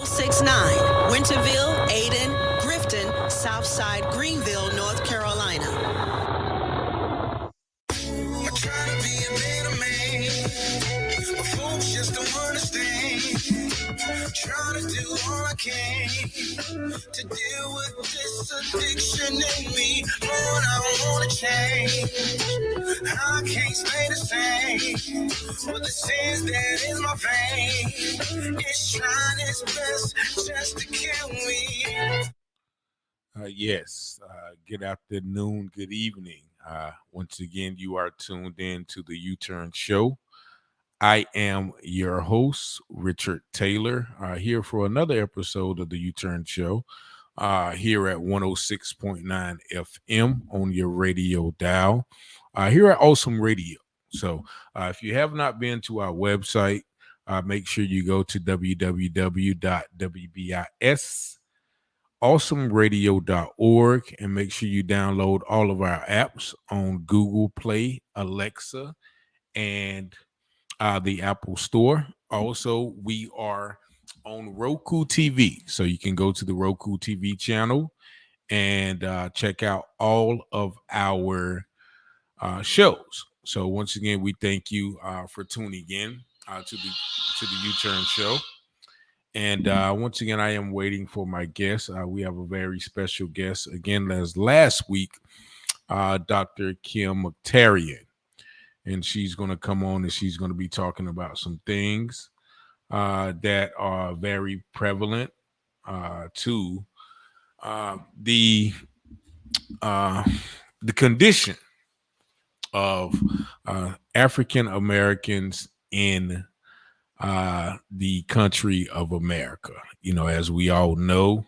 069, Winterville, Ayden, Grifton, Southside, Greenville, North Carolina. I try to be a better man, but folks just don't understand. Try to do all I can to deal with this addiction in me. Lord, I wanna change. I can't stay the same. But the sins that in my vein, it's trying its best just to kill me. Yes. Good afternoon, good evening. Once again, you are tuned in to the U-Turn Show. I am your host, Richard Taylor, here for another episode of the U-Turn Show, here at 106.9 FM on your radio dial, here at Awesome Radio. So if you have not been to our website, make sure you go to www.wbis awesomeradio.org and make sure you download all of our apps on Google Play, Alexa, and the Apple Store. Also, we are on Roku TV, so you can go to the Roku TV channel and check out all of our shows. So once again, we thank you for tuning in to the U-Turn Show. And once again, I am waiting for my guest. We have a very special guest again as last week, Dr. Kim Muktarian. And she's going to come on and she's going to be talking about some things that are very prevalent to the condition of African Americans in the country of America. You know, as we all know,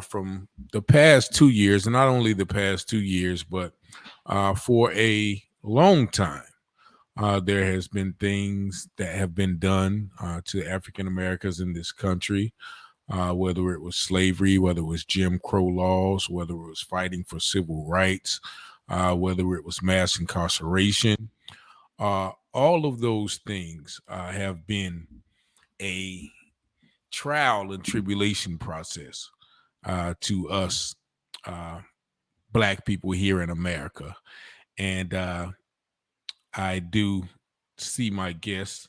from the past 2 years, and not only the past 2 years, but for a long time, there has been things that have been done to African Americans in this country, whether it was slavery, whether it was Jim Crow laws, whether it was fighting for civil rights, whether it was mass incarceration. All of those things have been a trial and tribulation process to us Black people here in America. And I do see my guests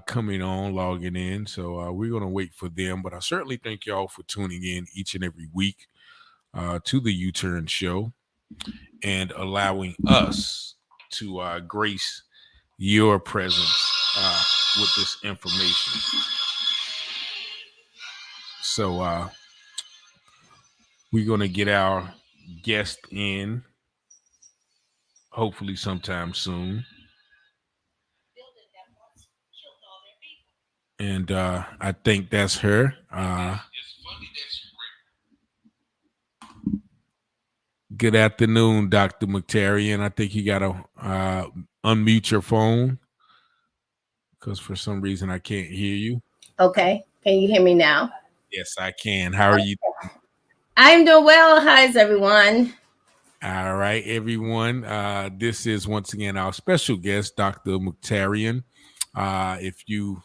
coming on, logging in. So we're going to wait for them. But I certainly thank y'all for tuning in each and every week to the U-Turn Show and allowing us to grace your presence with this information. So we're going to get our guest in hopefully sometime soon. And I think that's her. Good afternoon, Dr. Muktarian. I think you got to unmute your phone because for some reason I can't hear you. Okay. Can you hear me now? Yes, I can. How are you? I'm doing well. How's everyone? All right, everyone. This is once again our special guest, Dr. Muktarian. If you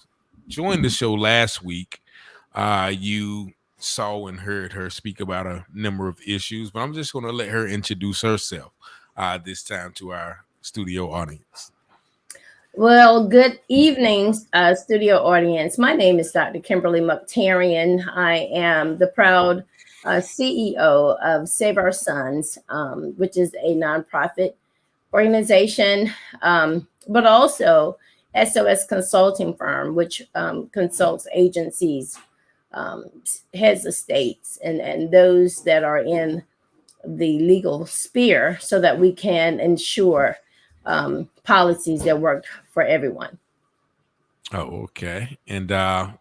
joined the show last week, you saw and heard her speak about a number of issues, but I'm just going to let her introduce herself this time to our studio audience. Well, good evening, studio audience. My name is Dr. Kimberly Muktarian. I am the proud CEO of Save Our Sons, which is a nonprofit organization, but also SOS consulting firm, which consults agencies, heads of states, and those that are in the legal sphere so that we can ensure policies that work for everyone. Oh, okay. And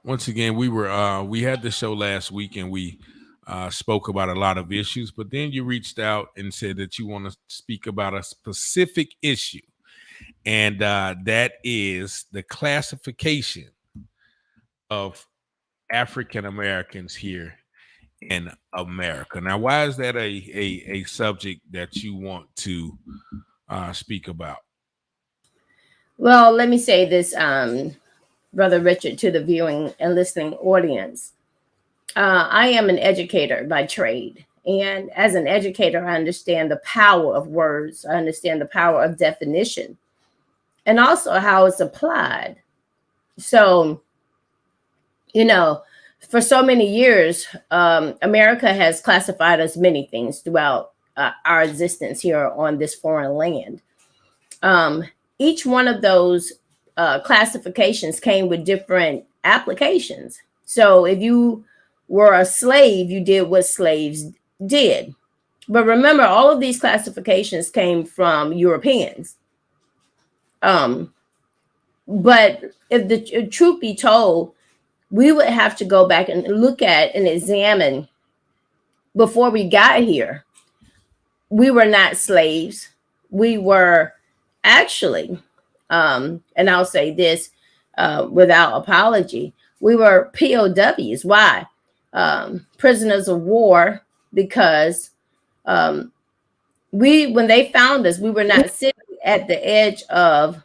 once again, we had the show last week and we spoke about a lot of issues, but then you reached out and said that you want to speak about a specific issue, and that is the classification of African Americans here in America. Now, why is that a subject that you want to speak about? Well, let me say this. Brother Richard, to the viewing and listening audience. I am an educator by trade. And as an educator, I understand the power of words. I understand the power of definition and also how it's applied. So, for so many years, America has classified us many things throughout our existence here on this foreign land. Each one of those classifications came with different applications. So if you were a slave, you did what slaves did. But remember, all of these classifications came from Europeans. But if the truth be told, we would have to go back and look at and examine before we got here. We were not slaves. We were actually, and I'll say this without apology, we were POWs. Why? Prisoners of war, because when they found us, we were not sitting at the edge of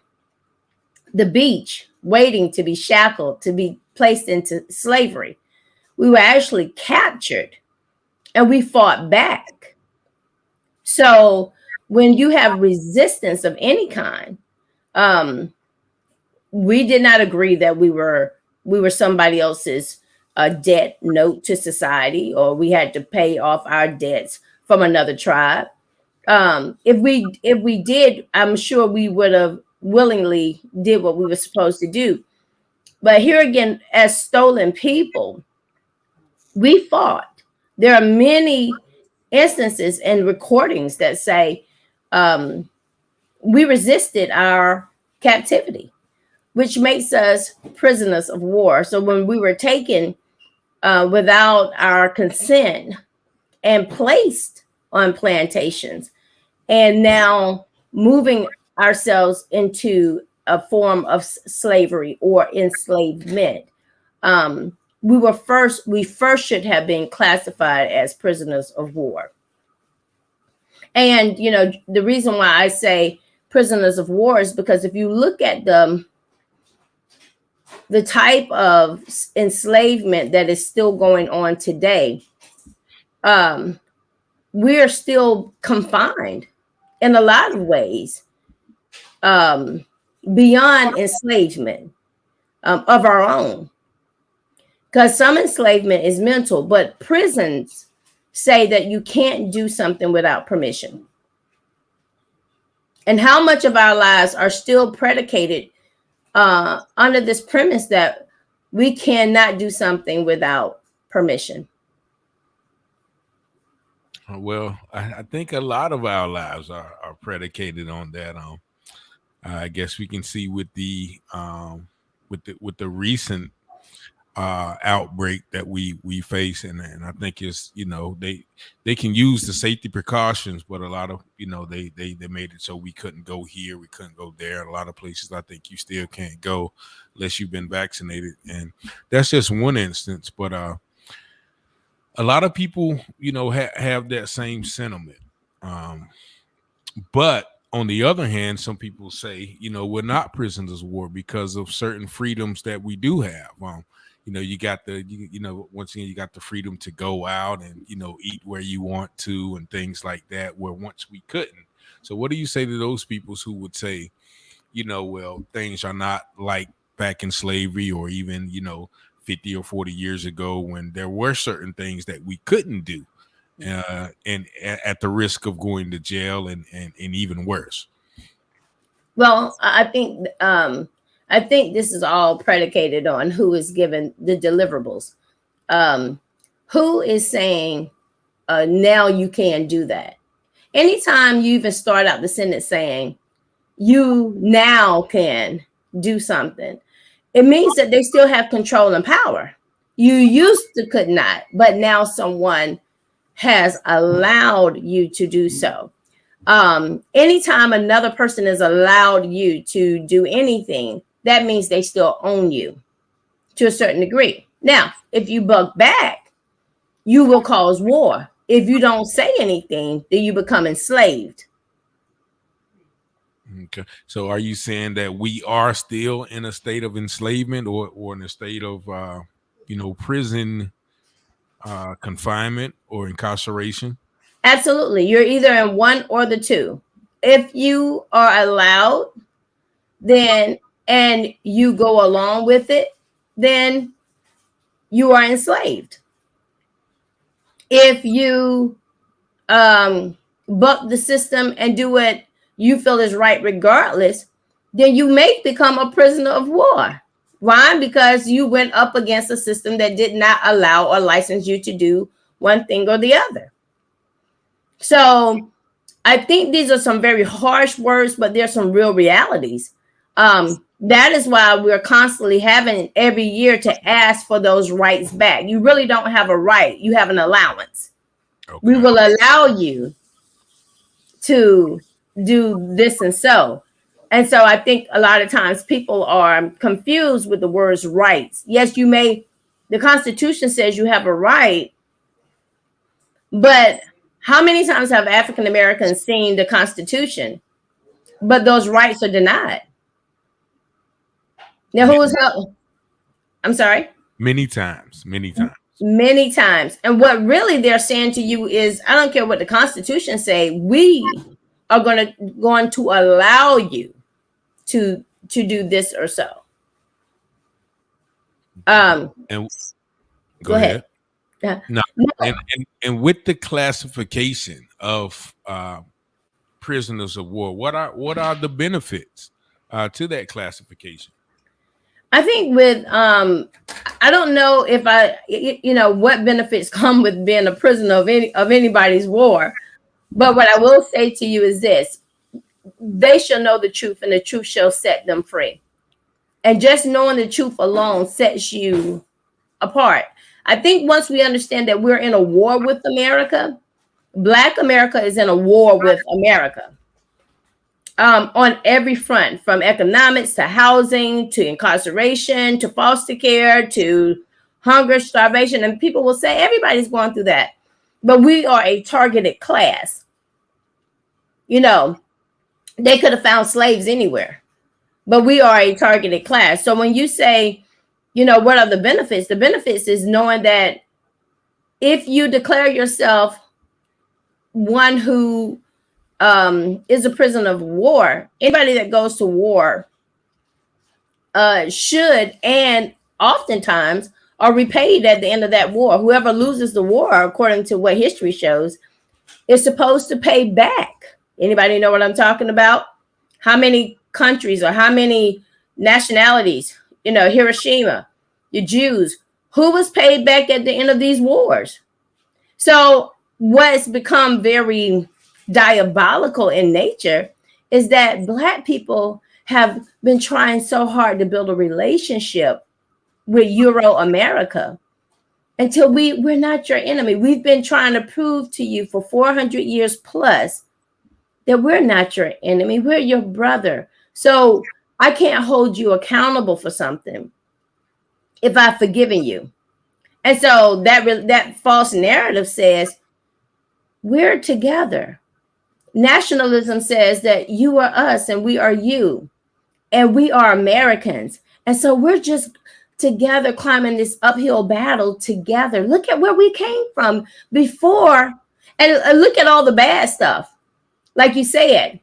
the beach waiting to be shackled, to be placed into slavery. We were actually captured and we fought back. So when you have resistance of any kind, we did not agree that we were somebody else's debt note to society, or we had to pay off our debts from another tribe. If we did, I'm sure we would have willingly did what we were supposed to do. But here again, as stolen people, we fought. There are many instances and recordings that say we resisted our captivity, which makes us prisoners of war. So when we were taken without our consent and placed on plantations, and now moving ourselves into a form of slavery or enslavement, we first should have been classified as prisoners of war. And the reason why I say prisoners of war is because if you look at the type of enslavement that is still going on today, we are still confined in a lot of ways, beyond enslavement of our own. Because some enslavement is mental, but prisons say that you can't do something without permission. And how much of our lives are still predicated under this premise that we cannot do something without permission? Well, I think a lot of our lives are predicated on that. I guess we can see with the recent outbreak that we face, and I think it's they can use the safety precautions, but a lot of they made it so we couldn't go here, we couldn't go there. A lot of places I think you still can't go unless you've been vaccinated, and that's just one instance. But a lot of people have that same sentiment, but on the other hand, some people say we're not prisoners of war because of certain freedoms that we do have. You got once again, you got the freedom to go out and, eat where you want to and things like that, where once we couldn't. So what do you say to those people who would say, well, things are not like back in slavery or even, 50 or 40 years ago when there were certain things that we couldn't do, and at the risk of going to jail and even worse? Well, I think this is all predicated on who is given the deliverables. Who is saying, now you can do that? Anytime you even start out the sentence saying, you now can do something, it means that they still have control and power. You used to could not, but now someone has allowed you to do so. Anytime another person has allowed you to do anything, that means they still own you to a certain degree. Now, if you buck back, you will cause war. If you don't say anything, then you become enslaved. Okay. So are you saying that we are still in a state of enslavement or in a state of, prison confinement or incarceration? Absolutely. You're either in one or the two. If you are allowed, then and you go along with it, then you are enslaved. If you buck the system and do what you feel is right regardless, then you may become a prisoner of war. Why? Because you went up against a system that did not allow or license you to do one thing or the other. So I think these are some very harsh words, but there's some real realities. That is why we're constantly having every year to ask for those rights back. You really don't have a right. You have an allowance. Okay. We will allow you to do this and so. And so I think a lot of times people are confused with the words rights. Yes, you may, the Constitution says you have a right, but how many times have African Americans seen the Constitution, but those rights are denied? Now, who is helping? I'm sorry? Many times. Many times. And what really they're saying to you is, I don't care what the Constitution say, we are going to allow you to do this or so. And go ahead. Yeah. No. And with the classification of prisoners of war, what are the benefits to that classification? I think with I don't know if what benefits come with being a prisoner of anybody's war, but what I will say to you is this: they shall know the truth, and the truth shall set them free. And just knowing the truth alone sets you apart. I think once we understand that we're in a war with America, Black America is in a war with America. On every front, from economics to housing to incarceration to foster care to hunger, starvation. And people will say everybody's going through that. But we are a targeted class. They could have found slaves anywhere, but we are a targeted class. So when you say, what are the benefits? The benefits is knowing that if you declare yourself one who is a prisoner of war, anybody that goes to war should and oftentimes are repaid at the end of that war. Whoever loses the war, according to what history shows, is supposed to pay back. Anybody know what I'm talking about? How many countries or how many nationalities, Hiroshima, the Jews, who was paid back at the end of these wars? So what's become very diabolical in nature is that Black people have been trying so hard to build a relationship with Euro America until we're not your enemy. We've been trying to prove to you for 400 years plus that we're not your enemy. We're your brother. So I can't hold you accountable for something if I've forgiven you. And so that false narrative says we're together. Nationalism says that you are us and we are you and we are Americans. And so we're just together climbing this uphill battle together. Look at where we came from before and look at all the bad stuff, like you said.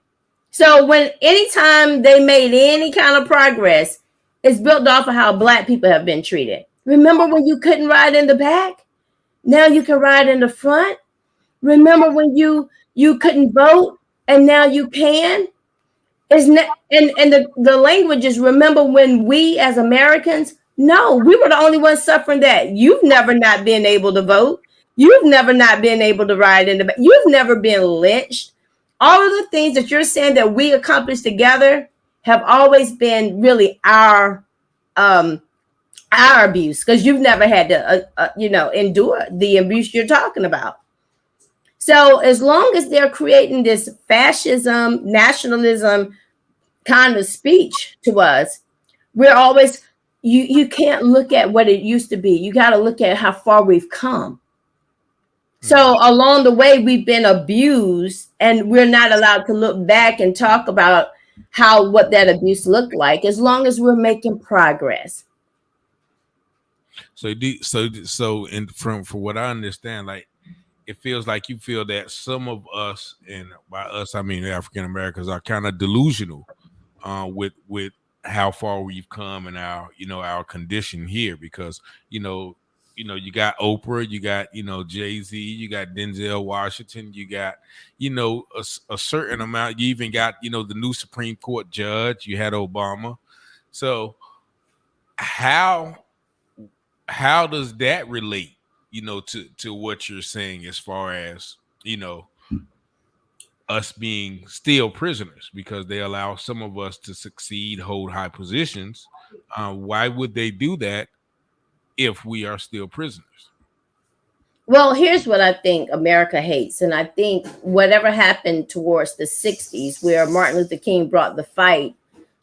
So anytime they made any kind of progress, it's built off of how Black people have been treated. Remember when you couldn't ride in the back? Now you can ride in the front. Remember when you couldn't vote and now you can? And the language is, remember when we as Americans? No, we were the only ones suffering that. You've never not been able to vote. You've never not been able to ride in the back. You've never been lynched. All of the things that you're saying that we accomplished together have always been really our abuse, because you've never had to endure the abuse you're talking about. So as long as they're creating this fascism, nationalism kind of speech to us, we're always, you can't look at what it used to be. You got to look at how far we've come. So along the way, we've been abused, and we're not allowed to look back and talk about what that abuse looked like, as long as we're making progress. And from what I understand, like it feels like you feel that some of us, and by us I mean African Americans, are kind of delusional with how far we've come and our condition here, because you got Oprah, you got Jay-Z, you got Denzel Washington, you got a certain amount, you even got the new Supreme Court judge, you had Obama. So how does that relate to what you're saying, as far as us being still prisoners, because they allow some of us to succeed, hold high positions? Why would they do that if we are still prisoners? Well, here's what I think America hates. And I think whatever happened towards the 60s, where Martin Luther King brought the fight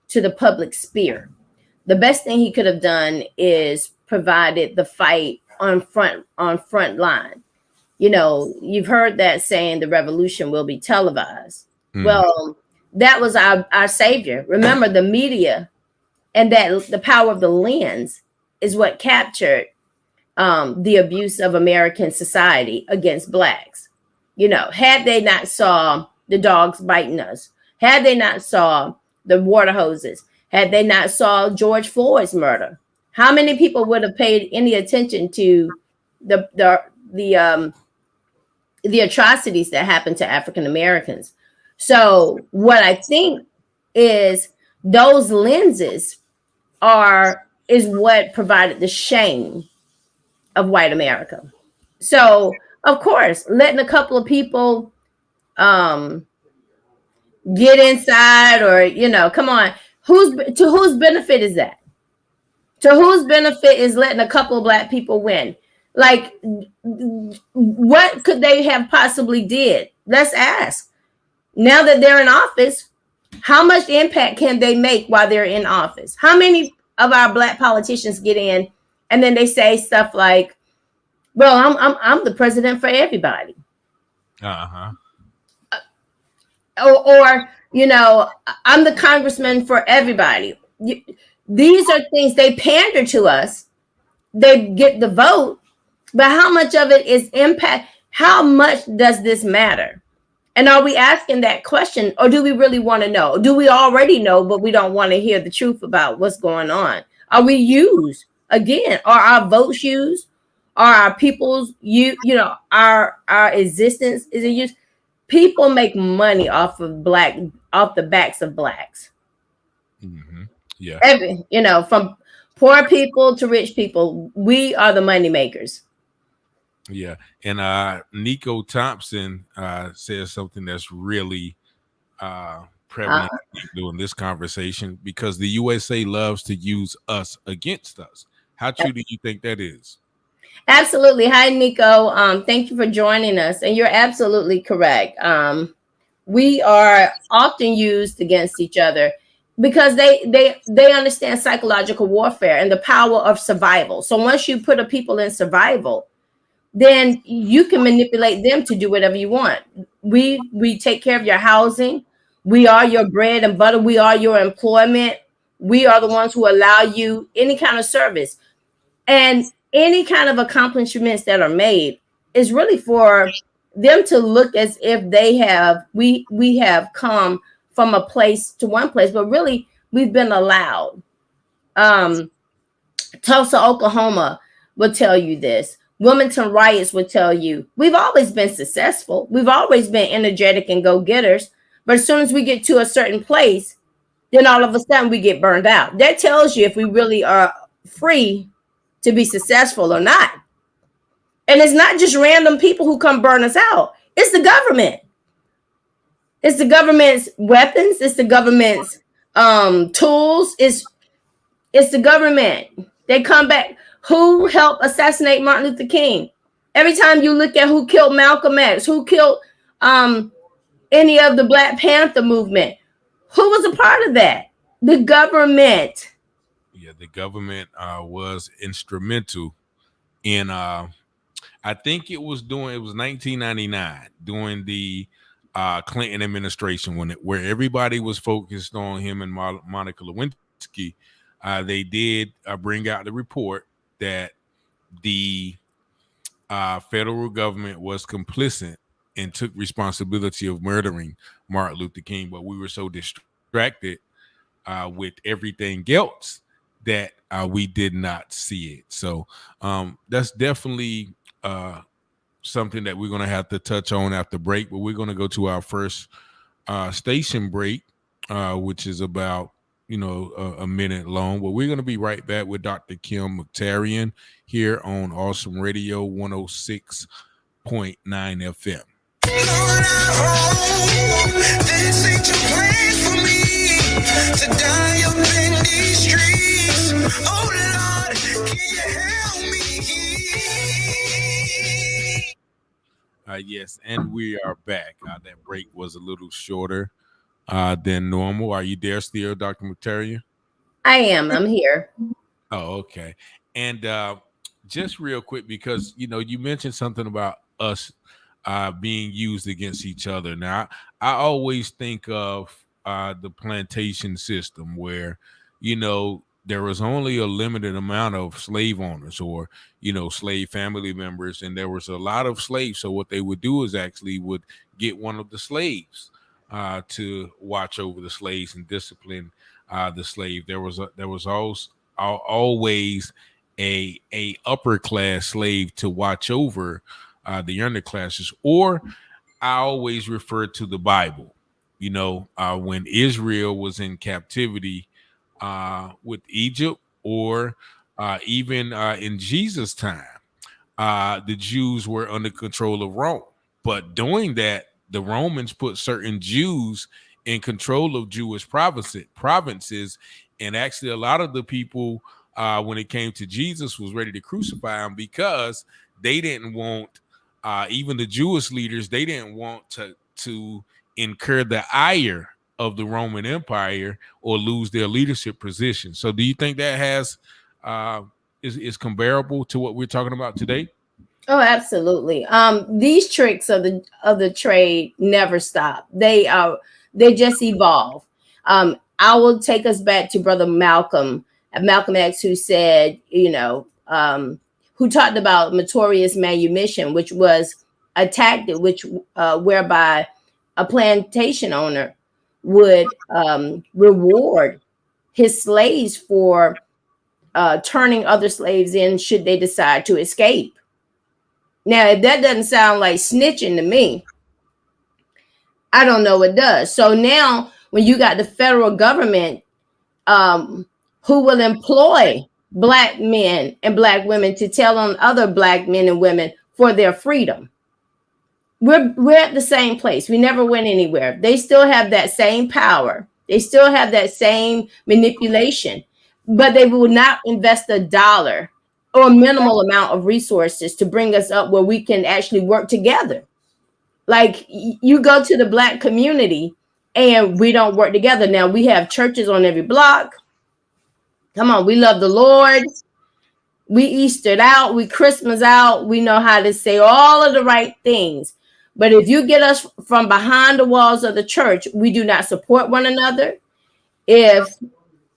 to the public sphere, the best thing he could have done is provided the fight on front line. You've heard that saying, the revolution will be televised. Well, that was our savior. Remember, the media and that the power of the lens is what captured the abuse of American society against blacks. Had they not saw the dogs biting us, had they not saw the water hoses, had they not saw George Floyd's murder, how many people would have paid any attention to the atrocities that happened to African Americans? So what I think is those lenses is what provided the shame of white America. So of course, letting a couple of people get inside, or come on, to whose benefit is that? To whose benefit is letting a couple of black people win? Like, what could they have possibly did? Let's ask. Now that they're in office, how much impact can they make while they're in office? How many of our black politicians get in and then they say stuff like, well, I'm the president for everybody. Or I'm the congressman for everybody. These are things, they pander to us. They get the vote, but how much of it is impact? How much does this matter? And are we asking that question, or do we really want to know? Do we already know, but we don't want to hear the truth about what's going on? Are we used? Again, are our votes used? Are our people's our existence is it used? People make money off the backs of blacks. Mm-hmm. Yeah. From poor people to rich people, we are the money makers. Yeah. And Nico Thompson says something that's really prevalent during this conversation, because the USA loves to use us against us. How true do you think that is? Absolutely. Hi, Nico. Thank you for joining us. And you're absolutely correct. We are often used against each other because they understand psychological warfare and the power of survival. So once you put a people in survival, then you can manipulate them to do whatever you want. We take care of your housing. We are your bread and butter. We are your employment. We are the ones who allow you any kind of service. And any kind of accomplishments that are made is really for them to look as if we have come from a place to one place, but really we've been allowed. Tulsa, Oklahoma will tell you this. Wilmington riots will tell you we've always been successful. We've always been energetic and go-getters. But as soon as we get to a certain place, then all of a sudden we get burned out. That tells you if we really are free to be successful or not. And it's not just random people who come burn us out. It's the government. It's the government's weapons. It's the government's tools. It's the government. They come back. Who helped assassinate Martin Luther King? Every time you look at who killed Malcolm X, who killed any of the Black Panther movement, who was a part of that? The government. Yeah, the government was instrumental in I think it was 1999 during the Clinton administration, where everybody was focused on him and Monica Lewinsky. They did bring out the report that the federal government was complicit and took responsibility of murdering Martin Luther King, but we were so distracted with everything else that we did not see it. So that's definitely something that we're going to have to touch on after break, but we're going to go to our first station break, which is about a minute long. But we're going to be right back with Dr. Kim Muktarian here on Awesome Radio 106.9 FM. Lord, I hope this ain't your plan for me to die up in these streets. Oh Lord, can you help me? Yes, and we are back. That break was a little shorter than normal. Are you there still, Dr. Muktarian? I am. I'm here. Oh, okay. And just real quick, because you mentioned something about us being used against each other. Now, I always think of the plantation system where, there was only a limited amount of slave owners or, slave family members, and there was a lot of slaves. So what they would do is actually would get one of the slaves to watch over the slaves and discipline the slave. There was always a upper class slave to watch over the underclasses. Or I always refer to the Bible. When Israel was in captivity with Egypt, or even in Jesus' time, the Jews were under control of Rome. But doing that, the Romans put certain Jews in control of Jewish provinces, and actually a lot of the people, when it came to Jesus, was ready to crucify him because they didn't want, even the Jewish leaders, they didn't want to incur the ire of the Roman Empire or lose their leadership position. So do you think that has is comparable to what we're talking about today? Oh, absolutely. These tricks of the trade never stop. They just evolve. I will take us back to Brother Malcolm X, who said, who talked about notorious manumission, which was a tactic whereby a plantation owner would reward his slaves for turning other slaves in should they decide to escape. Now, if that doesn't sound like snitching to me, I don't know what does. So now when you got the federal government who will employ Black men and Black women to tell on other Black men and women for their freedom, we're at the same place. We never went anywhere. They still have that same power. They still have that same manipulation, but they will not invest a dollar or a minimal amount of resources to bring us up where we can actually work together. Like, you go to the Black community and we don't work together. Now, we have churches on every block. Come on, we love the Lord. We Eastered out, we Christmas out. We know how to say all of the right things. But if you get us from behind the walls of the church, we do not support one another. If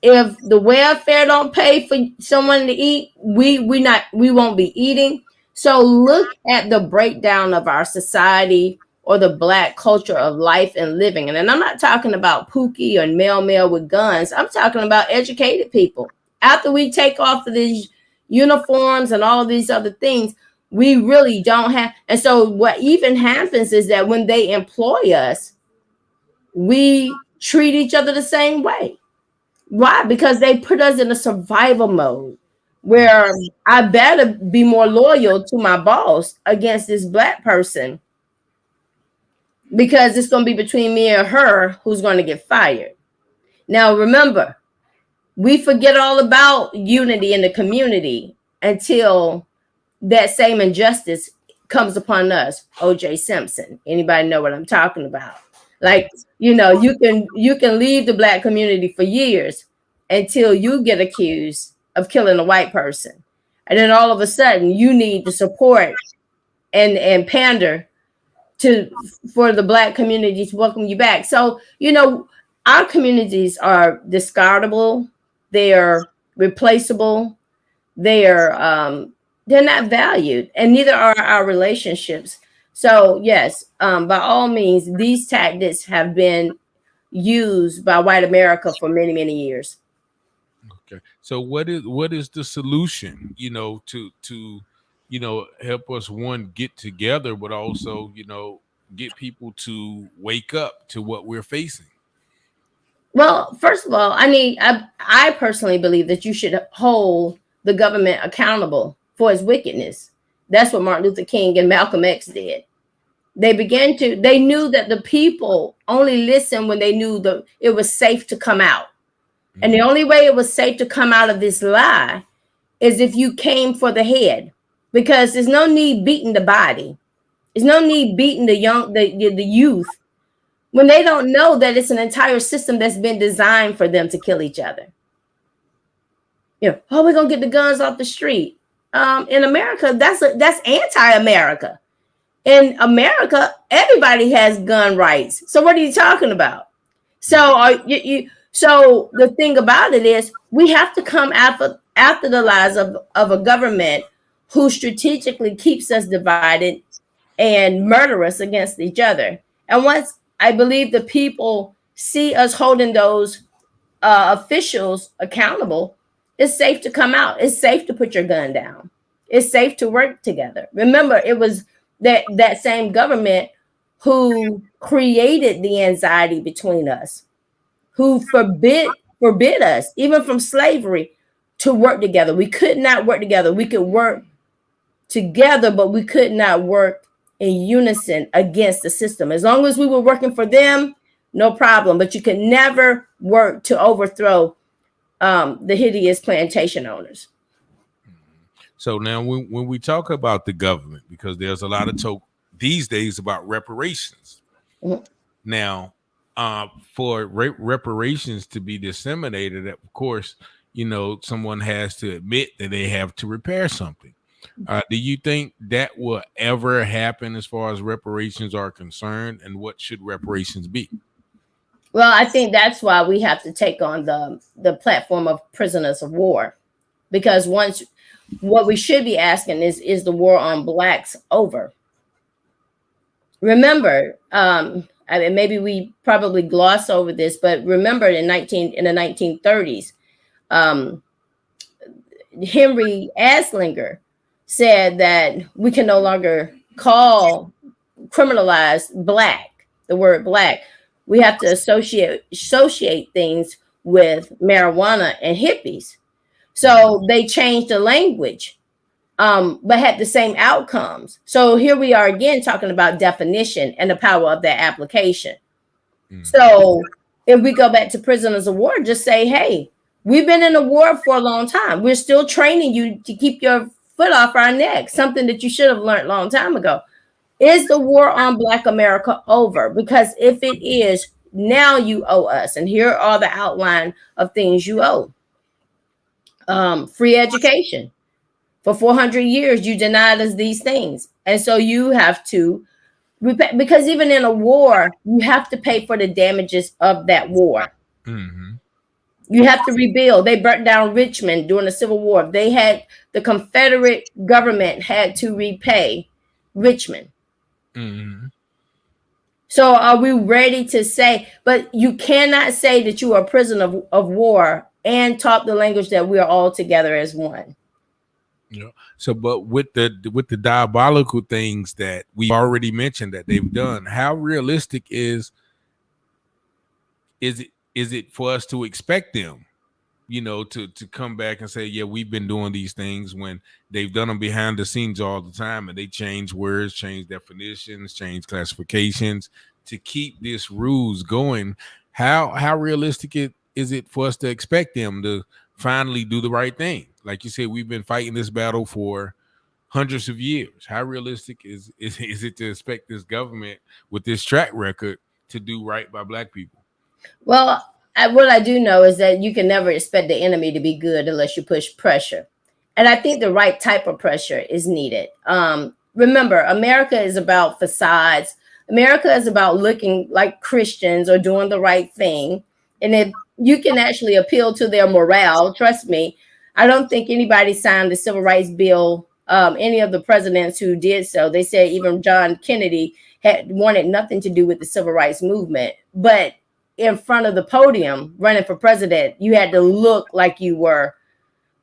the welfare don't pay for someone to eat, we won't be eating. So look at the breakdown of our society, or the Black culture of life and living. And then I'm not talking about Pookie or male with guns. I'm talking about educated people. After we take off of these uniforms and all of these other things, we really don't have. And so what even happens is that when they employ us, we treat each other the same way. Why? Because they put us in a survival mode where I better be more loyal to my boss against this Black person, because it's going to be between me and her who's going to get fired. Now, remember, we forget all about unity in the community until that same injustice comes upon us. O.J. Simpson. Anybody know what I'm talking about? Like, you can leave the Black community for years until you get accused of killing a white person. And then all of a sudden you need to support and pander for the Black community to welcome you back. So, our communities are discardable, they are replaceable, they're not valued, and neither are our relationships. So yes, by all means, these tactics have been used by white America for many, many years. Okay. So what is the solution, to help us, one, get together, but also, get people to wake up to what we're facing? Well, first of all, I personally believe that you should hold the government accountable for its wickedness. That's what Martin Luther King and Malcolm X did. They knew that the people only listened when they knew that it was safe to come out. And the only way it was safe to come out of this lie is if you came for the head, because there's no need beating the body. There's no need beating the youth when they don't know that it's an entire system that's been designed for them to kill each other. We're gonna get the guns off the street. In America, that's anti-America. In America, everybody has gun rights. So what are you talking about? So so the thing about it is, we have to come after the lies of a government who strategically keeps us divided and murder us against each other. And once I believe the people see us holding those officials accountable, it's safe to come out. It's safe to put your gun down. It's safe to work together. Remember, it was that same government who created the anxiety between us, who forbid us, even from slavery, to work together. We could not work together. We could work together, but we could not work in unison against the system. As long as we were working for them, no problem. But you could never work to overthrow the hideous plantation owners. So now when we talk about the government, because there's a lot of talk these days about reparations. Mm-hmm. Now, for reparations to be disseminated, of course, someone has to admit that they have to repair something. Do you think that will ever happen as far as reparations are concerned? And what should reparations be? Well, I think that's why we have to take on the platform of prisoners of war, because what we should be asking is the war on Blacks over? Remember, maybe we probably gloss over this, but remember in the 1930s, Henry Anslinger said that we can no longer criminalize Black, the word Black. We have to associate things with marijuana and hippies. So they changed the language, but had the same outcomes. So here we are again talking about definition and the power of that application. So if we go back to prisoners of war, just say, hey, we've been in a war for a long time. We're still training you to keep your foot off our neck, something that you should have learned a long time ago. Is the war on Black America over? Because if it is, now you owe us. And here are the outline of things you owe. Free education. For 400 years, you denied us these things. And so you have to repay, because even in a war, you have to pay for the damages of that war. Mm-hmm. You have to rebuild. They burnt down Richmond during the Civil War. The Confederate government had to repay Richmond. Mm-hmm. So are we ready to say, but you cannot say that you are a prisoner of war and talk the language that we are all together as one. Yeah. So, but with the diabolical things that we already mentioned that they've done, how realistic is it for us to expect them, to come back and say, yeah, we've been doing these things, when they've done them behind the scenes all the time, and they change words, change definitions, change classifications to keep this rules going? How realistic is it for us to expect them to finally do the right thing? Like you said, we've been fighting this battle for hundreds of years. How realistic is it to expect this government with this track record to do right by Black people? Well, what I do know is that you can never expect the enemy to be good unless you push pressure. And I think the right type of pressure is needed. Remember, America is about facades, America is about looking like Christians or doing the right thing. And if you can actually appeal to their morale, trust me, I don't think anybody signed the civil rights bill. Any of the presidents who did so, they said even John Kennedy had wanted nothing to do with the civil rights movement. But in front of the podium running for president, you had to look like you were.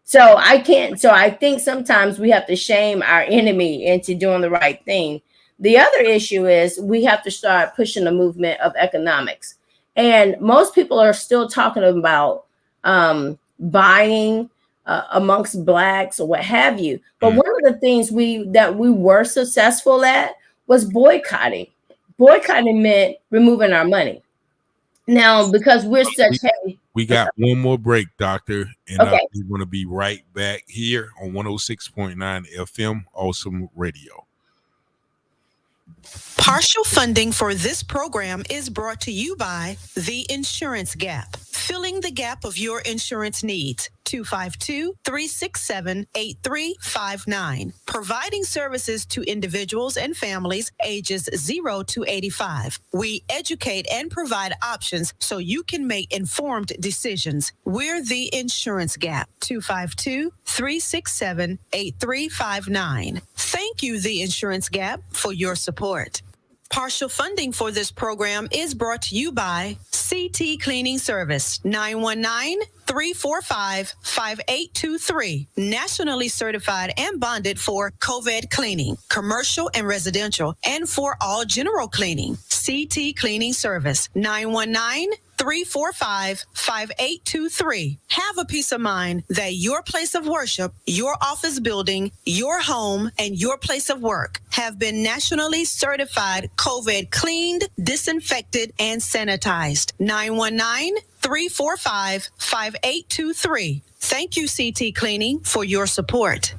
So I think sometimes we have to shame our enemy into doing the right thing. The other issue is we have to start pushing the movement of economics. And most people are still talking about buying amongst blacks or what have you. But one of the things that we were successful at was boycotting. Boycotting meant removing our money. Now, because we're such heavy. We got one more break, Doctor, and Okay. we're going to be right back here on 106.9 FM, Awesome Radio. Partial funding for this program is brought to you by The Insurance Gap, filling the gap of your insurance needs. 252-367-8359, providing services to individuals and families ages 0 to 85. We educate and provide options so you can make informed decisions. We're The Insurance Gap. 252-367-8359. Thank you, The Insurance Gap, for your support. Partial funding for this program is brought to you by CT Cleaning Service, 919-345-5823. Nationally certified and bonded for COVID cleaning, commercial and residential, and for all general cleaning. CT Cleaning Service, 919-345-5823. Have a peace of mind that your place of worship, your office building, your home, and your place of work have been nationally certified COVID cleaned, disinfected, and sanitized. 919-345-5823. Thank you, CT Cleaning, for your support.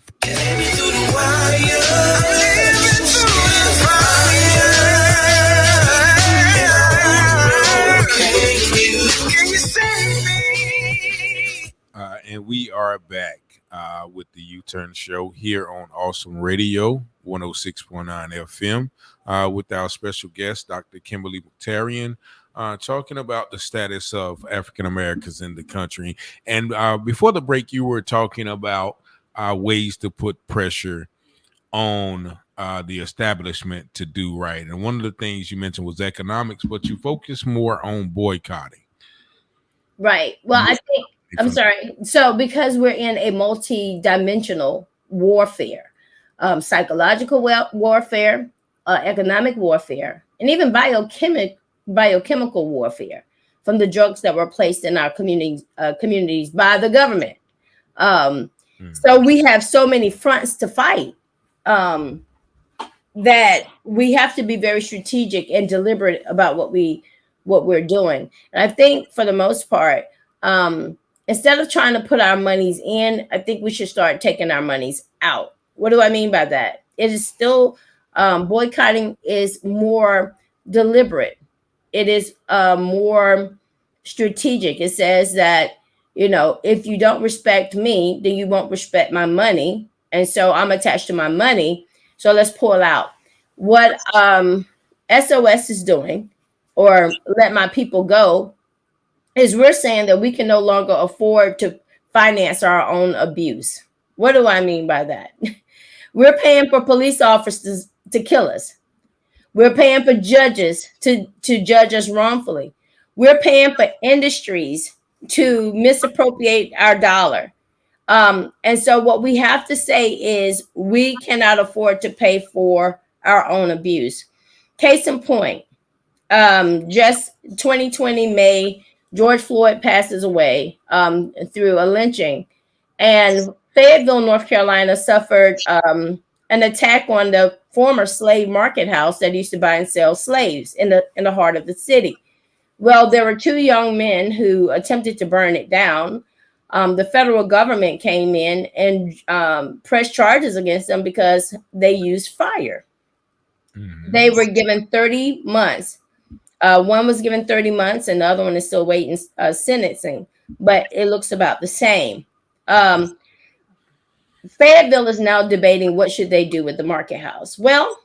And we are back with the U-Turn Show here on Awesome Radio, 106.9 FM, with our special guest, Dr. Kimberly Muktarian, talking about the status of African Americans in the country. And before the break, you were talking about ways to put pressure on the establishment to do right. And one of the things you mentioned was economics, but you focus more on boycotting. Right. Well, I think, I'm sorry. So because we're in a multi-dimensional warfare, psychological warfare, economic warfare, and even biochemical warfare from the drugs that were placed in our communities by the government. So we have so many fronts to fight that we have to be very strategic and deliberate about what we're doing. And I think for the most part, instead of trying to put our monies in, I think we should start taking our monies out. What do I mean by that? It is still boycotting is more deliberate. It is more strategic. It says that, if you don't respect me, then you won't respect my money. And so I'm attached to my money. So let's pull out. What SOS is doing, or Let My People Go, is we're saying that we can no longer afford to finance our own abuse. What do I mean by that? We're paying for police officers to kill us. We're paying for judges to judge us wrongfully. We're paying for industries to misappropriate our dollar. And so what we have to say is we cannot afford to pay for our own abuse. Case in point, just 2020 May, George Floyd passes away through a lynching, and Fayetteville, North Carolina suffered an attack on the former slave market house that used to buy and sell slaves in the heart of the city. Well, there were two young men who attempted to burn it down. The federal government came in and pressed charges against them because they used fire. Mm-hmm. They were given 30 months. One was given 30 months and the other one is still waiting sentencing, but it looks about the same. Fayetteville is now debating what should they do with the market house. Well,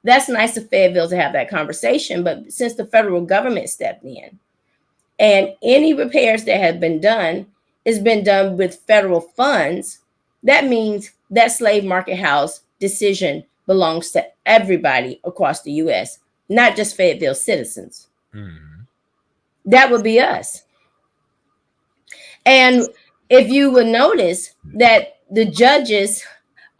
That's nice of Fayetteville to have that conversation. But since the federal government stepped in, and any repairs that have been done has been done with federal funds, that means that slave market house decision belongs to everybody across the U.S., not just Fayetteville citizens. Mm-hmm. That would be us. And if you would notice that the judges,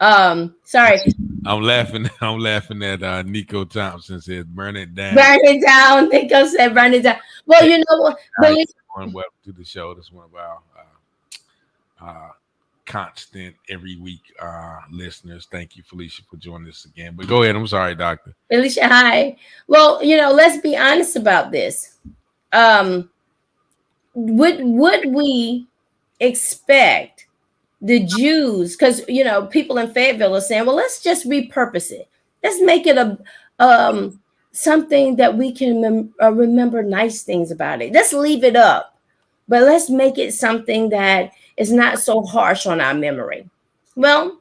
sorry, I'm laughing at Nico Thompson said, "Burn it down." Burn it down. Nico said, "Burn it down." Well, you know what? Welcome to the show. This is one of our constant every week listeners. Thank you, Felicia, for joining us again. But go ahead. I'm sorry, Doctor. Felicia, hi. Well, let's be honest about this. Would we expect the Jews, because people in Fayetteville are saying, well, let's just repurpose it. Let's make it a something that we can remember nice things about it. Let's leave it up, but let's make it something that is not so harsh on our memory. Well,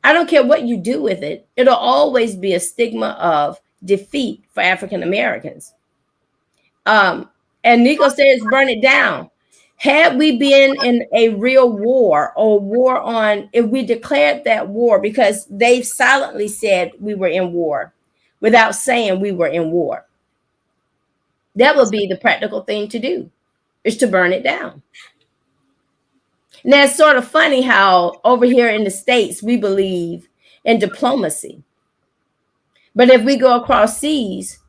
I don't care what you do with it. It'll always be a stigma of defeat for African Americans. And Nico says, burn it down. Had we been in a real war or war on, if we declared that war, because they silently said we were in war without saying we were in war, that would be the practical thing to do, is to burn it down. Now, it's sort of funny how over here in the States, we believe in diplomacy. But if we go across seas,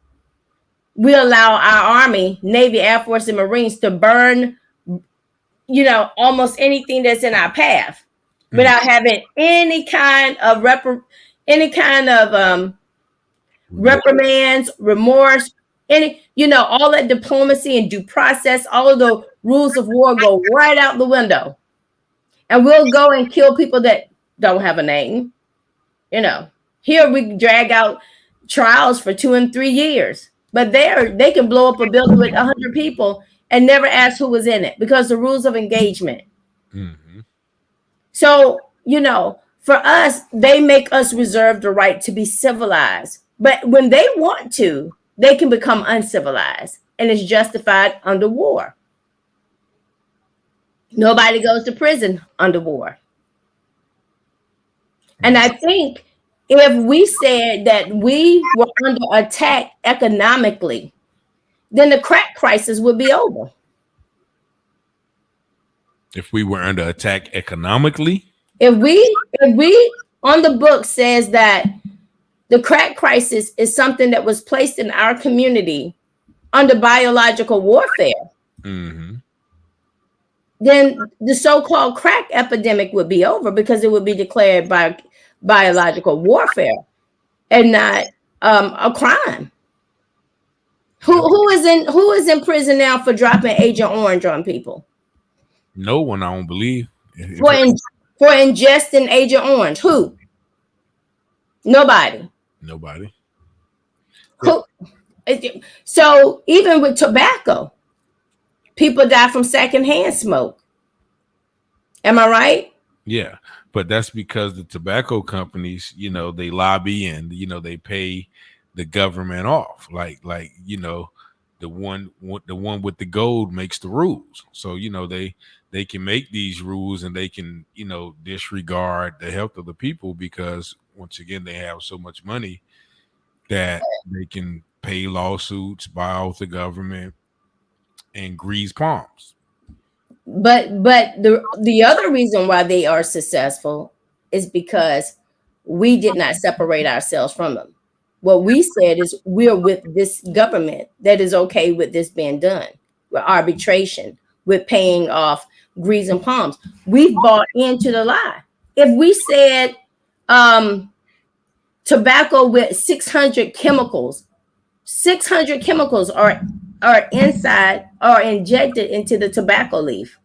we allow our Army, Navy, Air Force, and Marines to burn almost anything that's in our path without having any kind of reprimands, remorse, all that diplomacy and due process, all of the rules of war go right out the window. And we'll go and kill people that don't have a name. Here we drag out trials for 2 and 3 years, but they can blow up a building with 100 people and never ask who was in it because the rules of engagement. Mm-hmm. So, for us, they make us reserve the right to be civilized. But when they want to, they can become uncivilized, and it's justified under war. Nobody goes to prison under war. And I think if we said that we were under attack economically, then the crack crisis would be over. If we were under attack economically? If we on the book says that the crack crisis is something that was placed in our community under biological warfare, mm-hmm. then the so-called crack epidemic would be over because it would be declared by biological warfare and not a crime. Who is in prison now for dropping Agent Orange on people? No one, I don't believe. For ingesting Agent Orange, who? Nobody. Who? So even with tobacco, people die from secondhand smoke. Am I right? Yeah, but that's because the tobacco companies, they lobby and they pay the government off. Like the one with the gold makes the rules. So they can make these rules and they can disregard the health of the people because once again they have so much money that they can pay lawsuits, buy off the government, and grease palms. But the other reason why they are successful is because we did not separate ourselves from them. What we said is we're with this government that is okay with this being done, with arbitration, with paying off grease and palms. We've bought into the lie. If we said tobacco with 600 chemicals are inside or injected into the tobacco leaf.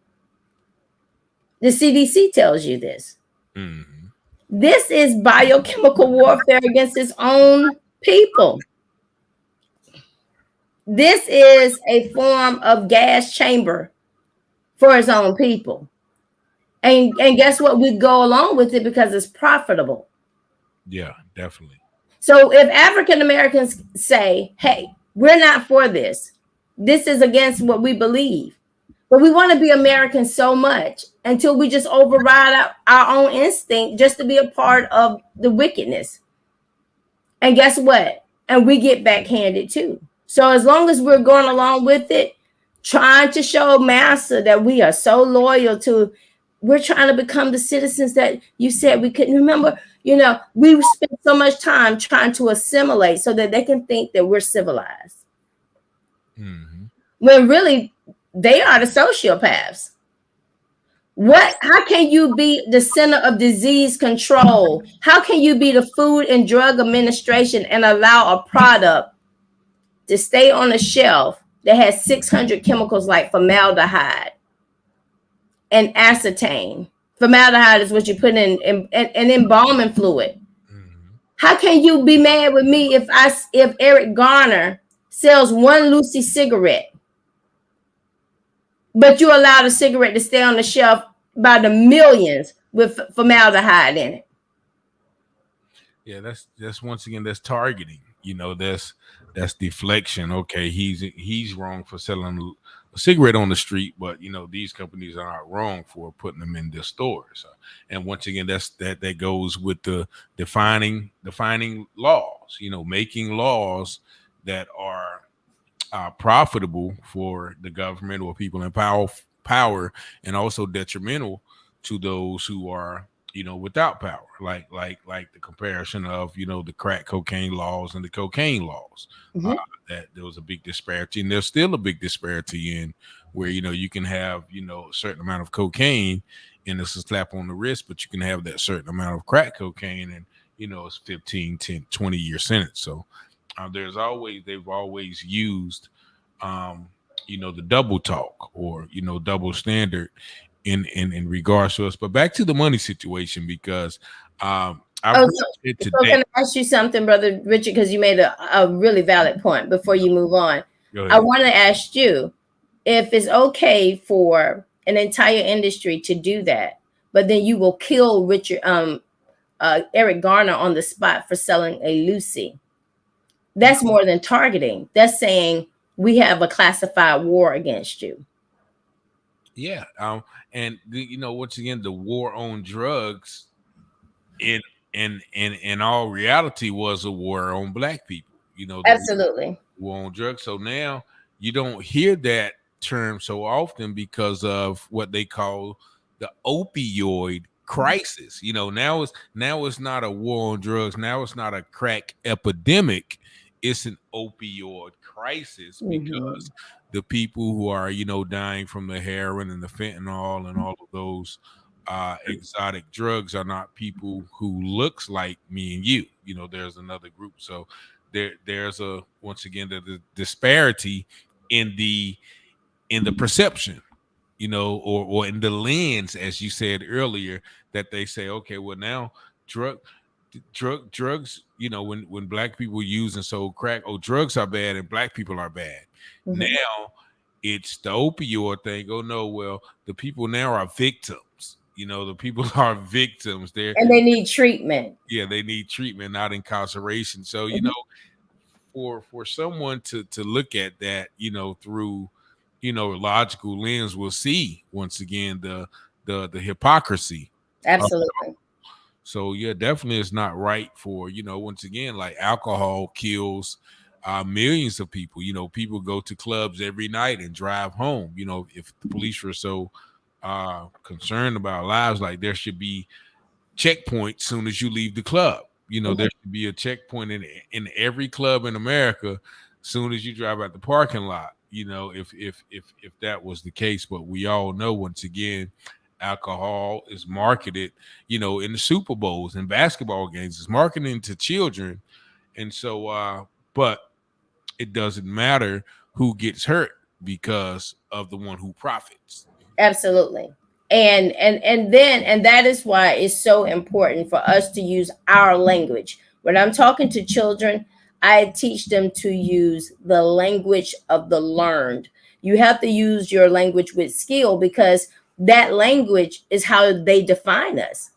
The CDC tells you this. Mm-hmm. This is biochemical warfare against its own people. This is a form of gas chamber for its own people. And guess what? We go along with it because it's profitable. Yeah, definitely. So if African Americans say, hey, we're not for this, this is against what we believe, but we want to be American so much until we just override our own instinct just to be a part of the wickedness. And guess what? And we get backhanded too. So as long as we're going along with it, trying to show Massa that we are so loyal to, we're trying to become the citizens that you said we couldn't remember. You know, we spend so much time trying to assimilate so that they can think that we're civilized. Mm-hmm. When really they are the sociopaths. How can you be the Center of Disease Control? How can you be the Food and Drug Administration and allow a product to stay on the shelf that has 600 chemicals like formaldehyde and acetane? Formaldehyde is what you put in embalming fluid. Mm-hmm. How can you be mad with me if Eric Garner sells one Lucy cigarette, but you allow the cigarette to stay on the shelf by the millions with formaldehyde in it? Yeah, that's once again, that's targeting. You know, that's deflection. Okay, he's wrong for selling a cigarette on the street, but you know these companies are not wrong for putting them in their stores. And once again, that goes with the defining laws. You know, making laws that are profitable for the government or people in power, and also detrimental to those who are, you know, without power, like the comparison of, you know, the crack cocaine laws and the cocaine laws. Mm-hmm. That there was a big disparity, and there's still a big disparity in where, you know, you can have, you know, a certain amount of cocaine and it's a slap on the wrist, but you can have that certain amount of crack cocaine and, you know, it's 15, 10, 20-year sentence. So they've always used, you know, the double talk or, you know, double standard in regards to us. But back to the money situation, because can I ask you something, Brother Richard, because you made a really valid point before you move on. I want to ask you if it's okay for an entire industry to do that, but then you will kill Eric Garner on the spot for selling a Lucy. That's more than targeting. That's saying we have a classified war against you. Yeah. And you know, once again, the war on drugs in all reality was a war on Black people. You know, absolutely, war on drugs. So now you don't hear that term so often because of what they call the opioid crisis. You know, now it's not a war on drugs. Now it's not a crack epidemic. It's an opioid crisis because the people who are, you know, dying from the heroin and the fentanyl and all of those exotic drugs are not people who looks like me and you. You know, there's another group. So there's once again the disparity in the perception, you know, or in the lens, as you said earlier, that they say, okay, well now drugs, you know, when Black people use and sold crack, drugs are bad and Black people are bad. Mm-hmm. Now it's the opioid thing. Oh no, well, the people now are victims. You know, the people are victims. And they need treatment. Yeah, they need treatment, not incarceration. So, you know, for someone to look at that, you know, through, you know, a logical lens, we'll see once again the hypocrisy. Absolutely. So yeah, definitely it's not right for, you know, once again, like alcohol kills millions of people. You know, people go to clubs every night and drive home. You know, if the police were so concerned about lives, like there should be checkpoints soon as you leave the club. You know, there should be a checkpoint in every club in America soon as you drive out the parking lot. You know, if that was the case, but we all know once again, alcohol is marketed, you know, in the Super Bowls and basketball games. It's marketing to children, and so but it doesn't matter who gets hurt because of the one who profits. Absolutely. And that is why it's so important for us to use our language. When I'm talking to children, I teach them to use the language of the learned. You have to use your language with skill, because that language is how they define us.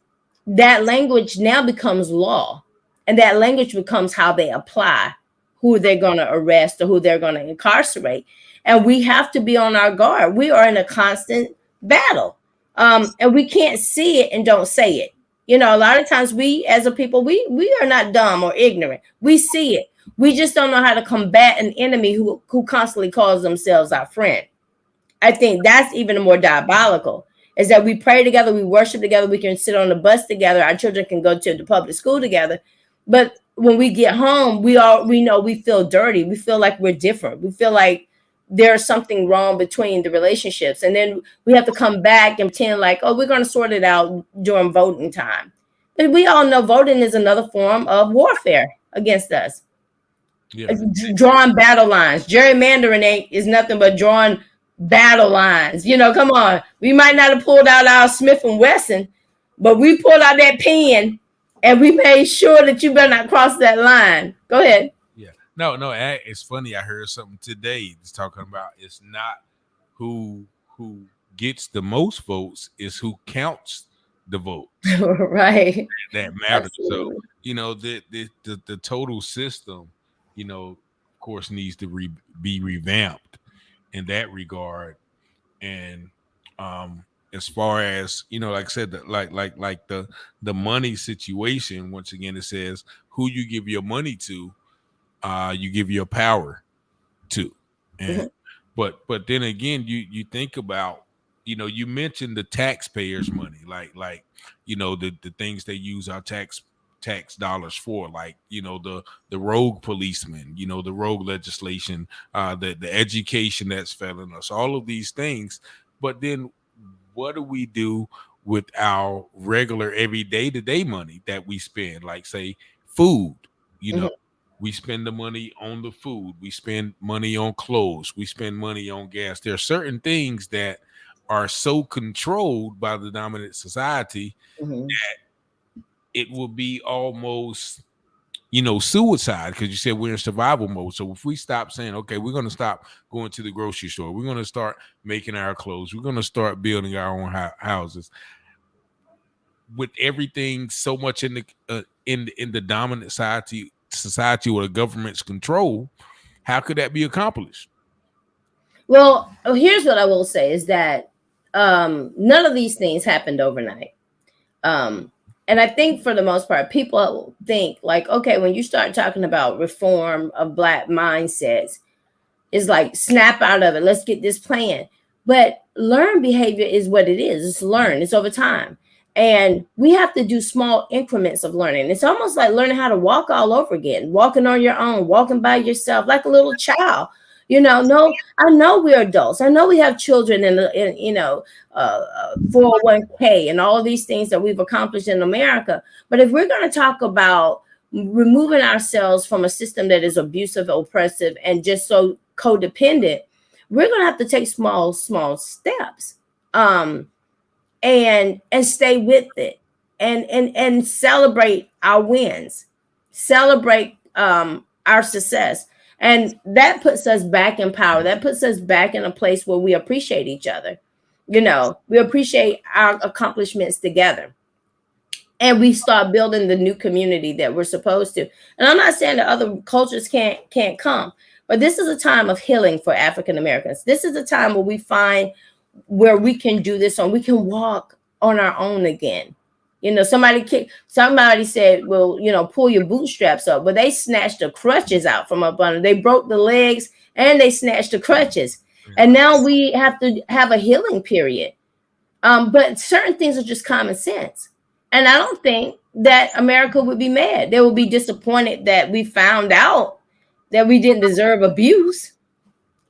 That language now becomes law. And that language becomes how they apply who they're going to arrest or who they're going to incarcerate. And we have to be on our guard. We are in a constant battle. And we can't see it and don't say it. You know, a lot of times we as a people, we are not dumb or ignorant. We see it. We just don't know how to combat an enemy who constantly calls themselves our friend. I think that's even more diabolical, is that we pray together, we worship together, we can sit on the bus together, our children can go to the public school together. But when we get home, we know we feel dirty. We feel like we're different. We feel like there's something wrong between the relationships. And then we have to come back and pretend like, oh, we're going to sort it out during voting time. But we all know voting is another form of warfare against us. Yeah. Drawing battle lines. Gerrymandering is nothing but drawing battle lines. You know, come on. We might not have pulled out our Smith & Wesson, but we pulled out that pen and we made sure that you better not cross that line. Go ahead. Yeah. No, it's funny. I heard something today that's talking about it's not who gets the most votes, it's who counts the vote. Right. That matters. Absolutely. So, you know, the total system, you know, of course, needs to be revamped in that regard. And as far as, you know, like I said, like the money situation, once again, it says who you give your money to, you give your power to. And but then again, you think about, you know, you mentioned the taxpayers' money, like you know, the things they use our tax dollars for, like, you know, the rogue policemen, you know, the rogue legislation, the education that's failing us, all of these things. But then what do we do with our regular everyday to-day money that we spend? Like, say, food, you know, we spend the money on the food, we spend money on clothes, we spend money on gas. There are certain things that are so controlled by the dominant society that it will be almost, you know, suicide, because you said we're in survival mode. So if we stop saying, okay, we're going to stop going to the grocery store, we're going to start making our clothes, we're going to start building our own houses, with everything so much in the dominant society or the government's control, how could that be accomplished? Well, here's what I will say is that none of these things happened overnight. And I think for the most part, people think like, okay, when you start talking about reform of Black mindsets, it's like snap out of it. Let's get this plan. But learned behavior is what it is. It's learned. It's over time. And we have to do small increments of learning. It's almost like learning how to walk all over again, walking on your own, walking by yourself like a little child. You know, no, I know we're adults. I know we have children in you know, 401k and all of these things that we've accomplished in America. But if we're going to talk about removing ourselves from a system that is abusive, oppressive, and just so codependent, we're going to have to take small steps and stay with it and celebrate our wins, celebrate our success. And that puts us back in power. That puts us back in a place where we appreciate each other. You know, we appreciate our accomplishments together. And we start building the new community that we're supposed to. And I'm not saying that other cultures can't come, but this is a time of healing for African Americans. This is a time where we find where we can do this and we can walk on our own again. You know, somebody said, well, you know, pull your bootstraps up. But they snatched the crutches out from up under. They broke the legs and they snatched the crutches. And now we have to have a healing period. But certain things are just common sense. And I don't think that America would be mad. They would be disappointed that we found out that we didn't deserve abuse,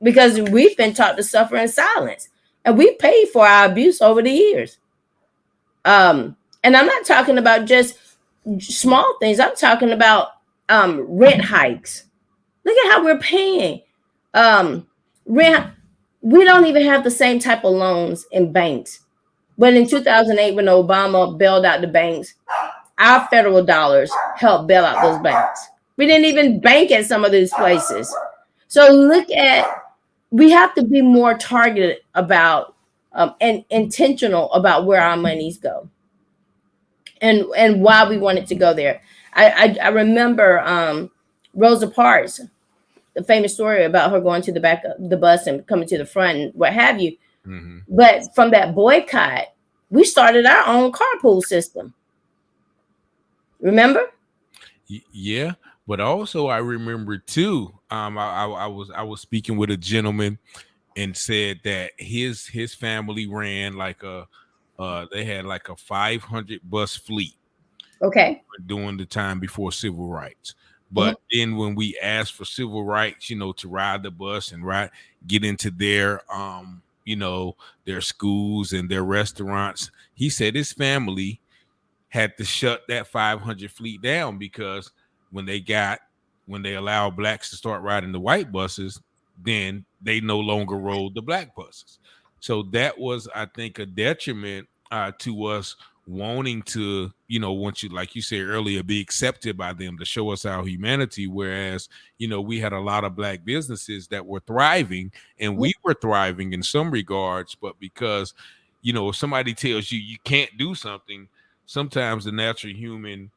because we've been taught to suffer in silence. And we paid for our abuse over the years. And I'm not talking about just small things. I'm talking about rent hikes. Look at how we're paying rent. We don't even have the same type of loans in banks. But in 2008, when Obama bailed out the banks, our federal dollars helped bail out those banks. We didn't even bank at some of these places. So we have to be more targeted about and intentional about where our monies go. And why we want it to go there. I remember Rosa Parks, the famous story about her going to the back of the bus and coming to the front and what have you. Mm-hmm. But from that boycott, we started our own carpool system. Remember? Yeah, but also I remember too. I was speaking with a gentleman and said that his family ran like a they had like a 500 bus fleet Okay. during the time before civil rights. Mhm. But then when we asked for civil rights, to ride the bus and get into their their schools and their restaurants, he said his family had to shut that 500 fleet down because when they allowed blacks to start riding the white buses, then they no longer rode the black buses. So that was, I think, a detriment to us wanting to, once you, like you said earlier, be accepted by them to show us our humanity. Whereas, we had a lot of black businesses that were thriving and we were thriving in some regards, but because, if somebody tells you you can't do something, sometimes the natural human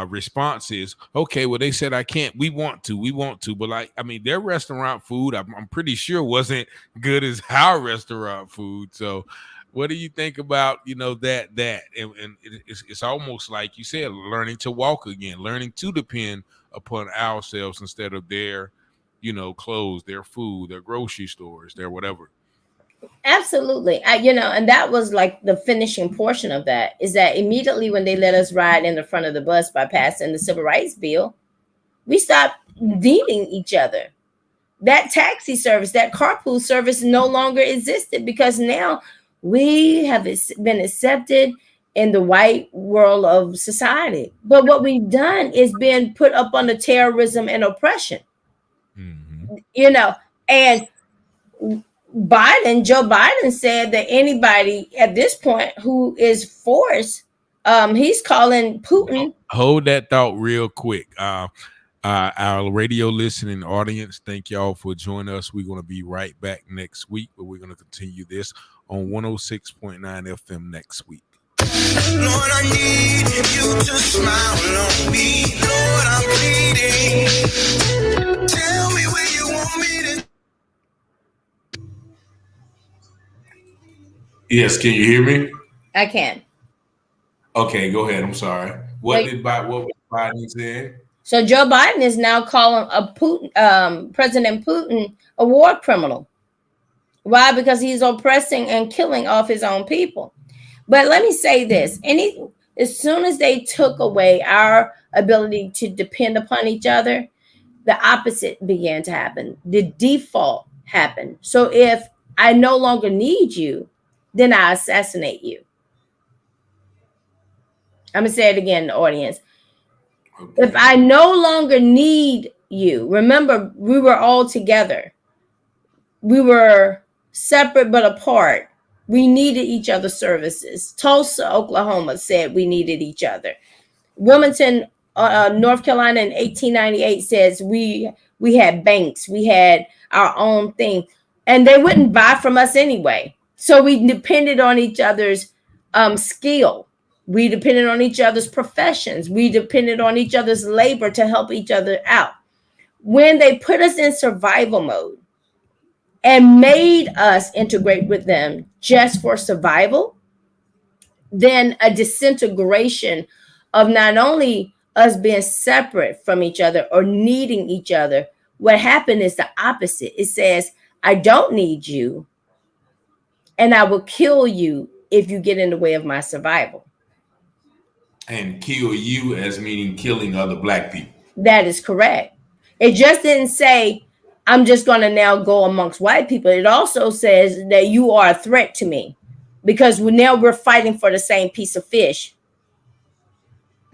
response is, okay, well, they said I can't, we want to, but like, I mean, their restaurant food, I'm pretty sure wasn't good as our restaurant food. So what do you think about, that and it's almost like you said, learning to walk again, learning to depend upon ourselves instead of their, clothes, their food, their grocery stores, their whatever. Absolutely. And that was like the finishing portion of that, is that immediately when they let us ride in the front of the bus by passing the civil rights bill, we stopped needing each other. That taxi service, that carpool service no longer existed because now we have been accepted in the white world of society. But what we've done is been put up under terrorism and oppression, and Joe Biden said that anybody at this point who is forced, he's calling Putin. Hold that thought real quick. Our radio listening audience, thank y'all for joining us. We're going to be right back next week, but we're going to continue this on 106.9 FM next week. Lord, I need you to smile on me. Lord, I'm pleading. Tell me where you want me to. Yes, can you hear me? I can. Okay, go ahead. I'm sorry. What was Biden saying? So Joe Biden is now calling President Putin a war criminal. Why? Because he's oppressing and killing off his own people. But let me say this: as soon as they took away our ability to depend upon each other, the opposite began to happen. The default happened. So if I no longer need you, then I assassinate you. I'm going to say it again, the audience. Okay. If I no longer need you, remember, we were all together. We were separate but apart. We needed each other's services. Tulsa, Oklahoma said we needed each other. Wilmington, North Carolina in 1898 says we had banks. We had our own thing. And they wouldn't buy from us anyway. So we depended on each other's skill. We depended on each other's professions. We depended on each other's labor to help each other out. When they put us in survival mode and made us integrate with them just for survival, then a disintegration of not only us being separate from each other or needing each other, what happened is the opposite. It says, I don't need you, and I will kill you if you get in the way of my survival. And kill you as meaning killing other black people. That is correct. It just didn't say, I'm just going to now go amongst white people. It also says that you are a threat to me because we're fighting for the same piece of fish.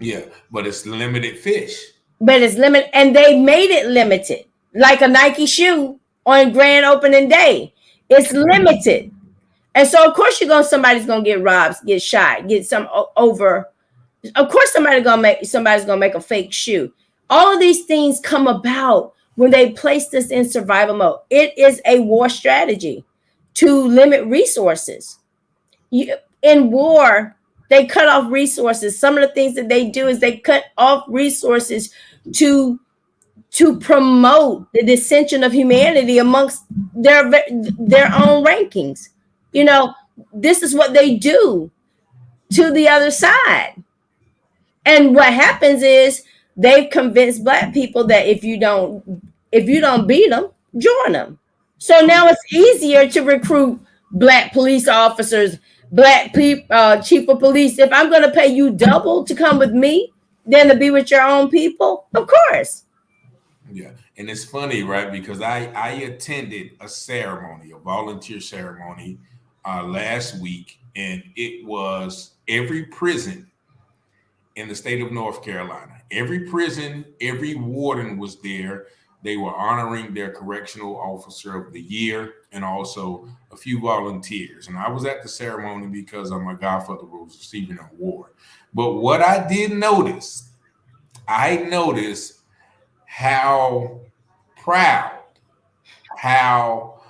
Yeah, but it's limited fish. But it's limited, and they made it limited, like a Nike shoe on grand opening day. It's limited. And so, of course, somebody's going to get robbed, get shot, get some over. Of course, somebody's gonna make a fake shoe. All of these things come about when they place us in survival mode. It is a war strategy to limit resources. In war, They cut off resources. Some of the things that they do is they cut off resources to promote the dissension of humanity amongst their own rankings. You know, this is what they do to the other side. And what happens is they've convinced Black people that if you don't beat them, join them. So now it's easier to recruit Black police officers, Black chief of police. If I'm going to pay you double to come with me than to be with your own people, of course. Yeah, and it's funny, right? Because I attended a volunteer ceremony last week, and it was every prison in the state of North Carolina. Every prison, every warden was there. They were honoring their correctional officer of the year and also a few volunteers. And I was at the ceremony because my godfather was receiving an award. But what I did notice, how proud, how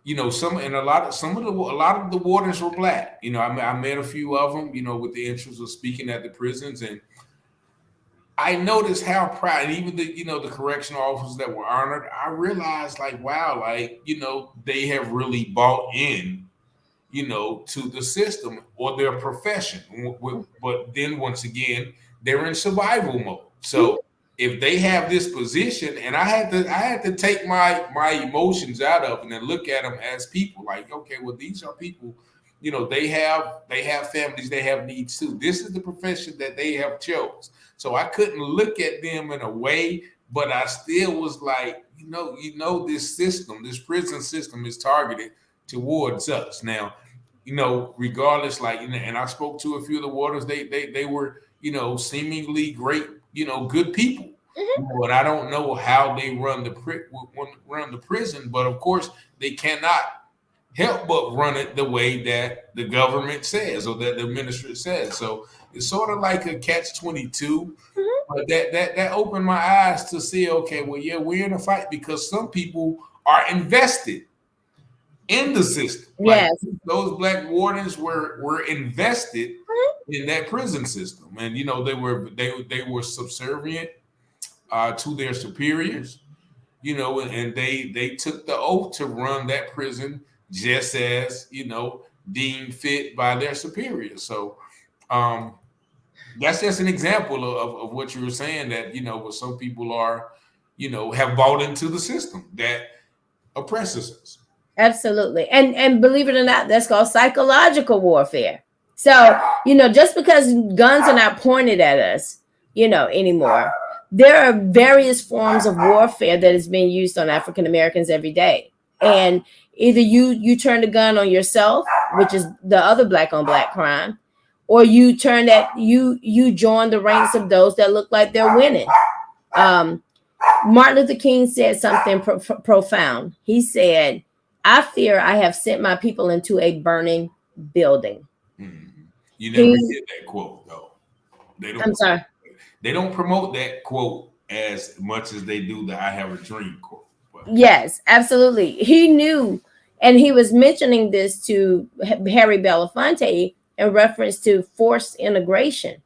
a lot of the wardens were Black. I met a few of them, with the interest of speaking at the prisons, and I noticed how proud, and even the correctional officers that were honored, I realized wow, they have really bought in, to the system or their profession. But then once again, they're in survival mode. So if they have this position, and I had to take my emotions out of it and look at them as people, okay, well, these are people, they have families, they have needs too. This is the profession that they have chose. So I couldn't look at them in a way, but I still was this system, this prison system is targeted towards us. Now, regardless, and I spoke to a few of the wardens, they were, seemingly great, good people. Mm-hmm. But I don't know how they run the prison. But of course, they cannot help but run it the way that the government says or that the administrator says. So it's sort of like a catch-22. Mm-hmm. But that opened my eyes to see, okay, well, yeah, we're in a fight because some people are invested in the system. Yes. Those Black wardens were invested in that prison system, and they were subservient to their superiors, and they took the oath to run that prison just as deemed fit by their superiors. So that's just an example of what you were saying, that what some people are have bought into the system that oppresses us. Absolutely. And believe it or not, that's called psychological warfare. So, just because guns are not pointed at us, anymore, there are various forms of warfare that is being used on African Americans every day. And either you turn the gun on yourself, which is the other Black on Black crime, or you turn you join the ranks of those that look like they're winning. Martin Luther King said something profound. He said, "I fear I have sent my people into a burning building." Mm-hmm. You never hear that quote, though. I'm sorry. They don't promote that quote as much as they do the "I have a dream" quote. But. Yes, absolutely. He knew, and he was mentioning this to Harry Belafonte in reference to forced integration.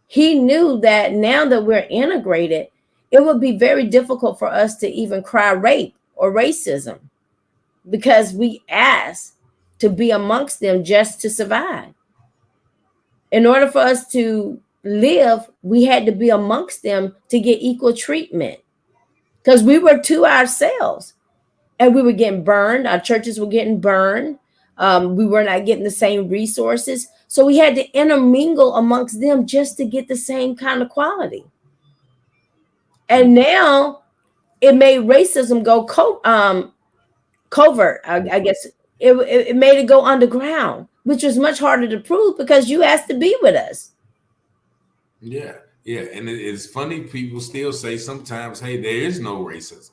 He knew that now that we're integrated, it would be very difficult for us to even cry rape or racism, because we asked to be amongst them just to survive. In order for us to live, we had to be amongst them to get equal treatment, because we were to ourselves and we were getting burned. Our churches were getting burned. We were not getting the same resources. So we had to intermingle amongst them just to get the same kind of quality. And now it made racism go covert. I guess it made it go underground, which was much harder to prove because you asked to be with us. Yeah, and it's funny. People still say sometimes, "Hey, there is no racism."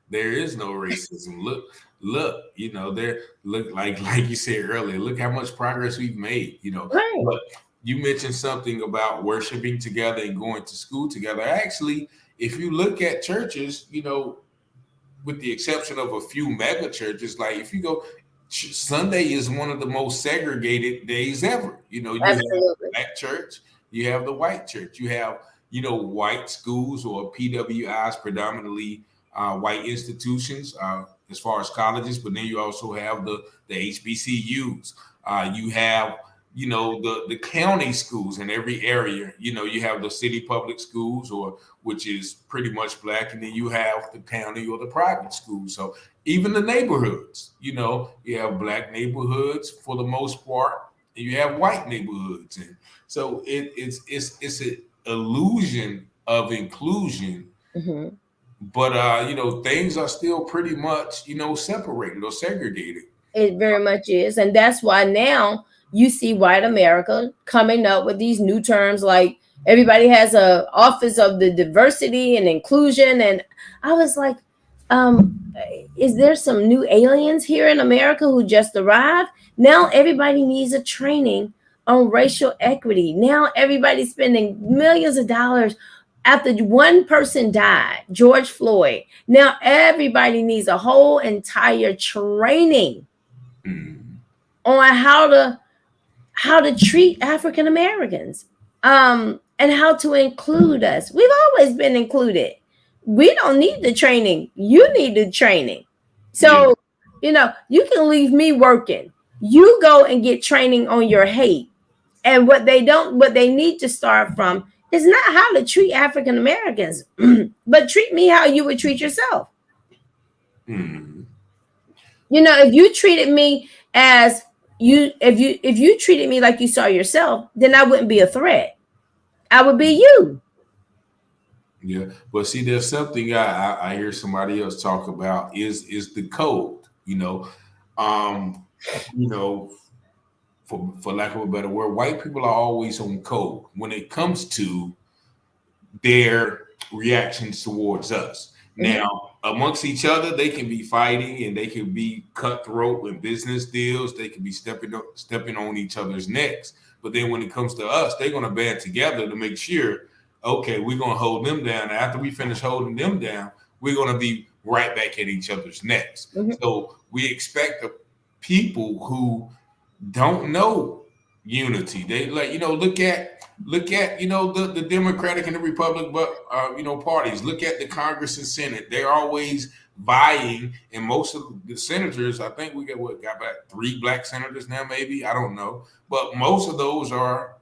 There is no racism. Look. There look like you said earlier. Look how much progress we've made. Right. But you mentioned something about worshiping together and going to school together. Actually, if you look at churches, with the exception of a few mega churches, like if you go, Sunday is one of the most segregated days ever. You have Absolutely. black church, you have the white church, you have white schools or PWIs, predominantly white institutions, as far as colleges, but then you also have the HBCUs. You have the county schools in every area. You have the city public schools, or which is pretty much black, and then you have the county or the private schools. So even the neighborhoods, you have black neighborhoods for the most part, and you have white neighborhoods, and so it's an illusion of inclusion. Mm-hmm. But things are still pretty much separated or segregated. It very much is. And that's why now you see white America coming up with these new terms, like everybody has a office of the diversity and inclusion. And I was like, is there some new aliens here in America who just arrived? Now everybody needs a training on racial equity. Now everybody's spending millions of dollars after one person died, George Floyd. Now everybody needs a whole entire training on how to treat African Americans, and how to include us. We've always been included. We don't need the training. You need the training. So, you can leave me working. You go and get training on your hate. And what they need to start from is not how to treat African Americans, but treat me how you would treat yourself. If you treated me as if you treated me like you saw yourself, then I wouldn't be a threat. I would be you. Yeah, but see, there's something I hear somebody else talk about is the code. For lack of a better word, white people are always on code when it comes to their reactions towards us. Now, amongst each other, they can be fighting and they can be cutthroat in business deals. They can be stepping on each other's necks. But then when it comes to us, they're going to band together to make sure, okay, we're going to hold them down. And after we finish holding them down, we're going to be right back at each other's necks. So we expect the people who don't know unity. They look at the Democratic and the Republican parties. Look at the Congress and Senate. They're always vying, and most of the senators, I think we got about 3 black senators now, maybe, I don't know, but most of those are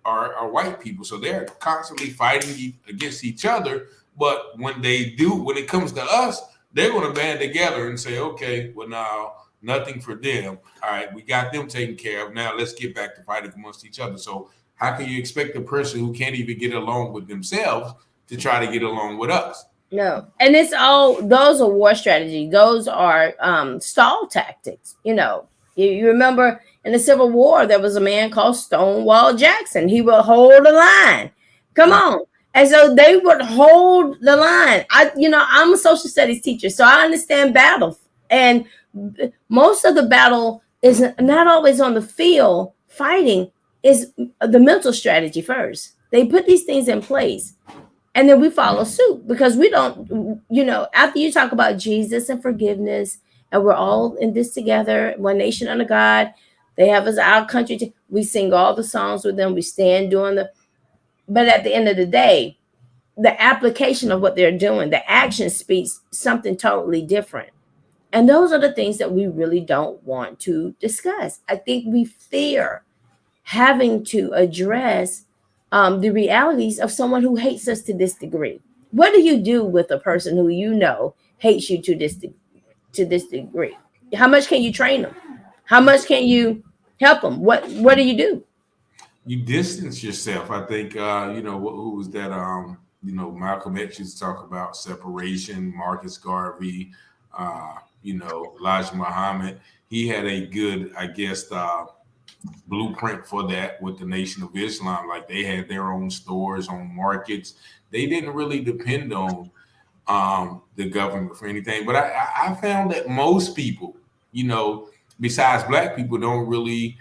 white people, so they're constantly fighting against each other. But when it comes to us, they're going to band together and say, okay, well, now nothing for them. All right, we got them taken care of. Now let's get back to fighting amongst each other. So how can you expect a person who can't even get along with themselves to try to get along with us? No. And those are war strategy. Those are stall tactics. You remember in the Civil War, there was a man called Stonewall Jackson. He would hold the line. Come on. And so they would hold the line. I'm a social studies teacher, so I understand battle. And most of the battle is not always on the field fighting, is the mental strategy first. They put these things in place and then we follow suit, because we don't, after you talk about Jesus and forgiveness and we're all in this together, one nation under God, they have us our country. We sing all the songs with them. We stand but at the end of the day, the application of what they're doing, the action speaks something totally different. And those are the things that we really don't want to discuss. I think we fear having to address the realities of someone who hates us to this degree. What do you do with a person who hates you to this degree? How much can you train them? How much can you help them? What do you do? You distance yourself. I think who was that? Malcolm X used to talk about separation. Marcus Garvey. Elijah Muhammad, he had a good, I guess, blueprint for that with the Nation of Islam. Like, they had their own stores, own markets. They didn't really depend on the government for anything. But I found that most people, besides black people, don't really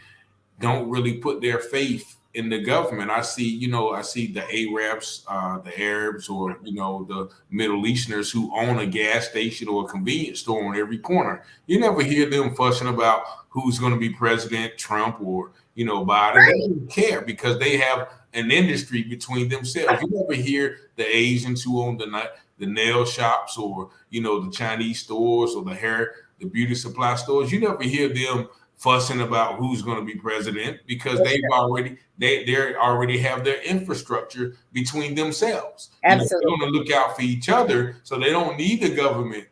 put their faith in the government. I see the Arabs, the Arabs, or the Middle Easterners who own a gas station or a convenience store on every corner. You never hear them fussing about who's going to be president, Trump or Biden. They don't care because they have an industry between themselves. You never hear the Asians who own the nail shops or the Chinese stores or the beauty supply stores. You never hear them fussing about who's going to be president because they already have their infrastructure between themselves. Absolutely. They're going to look out for each other, so they don't need the government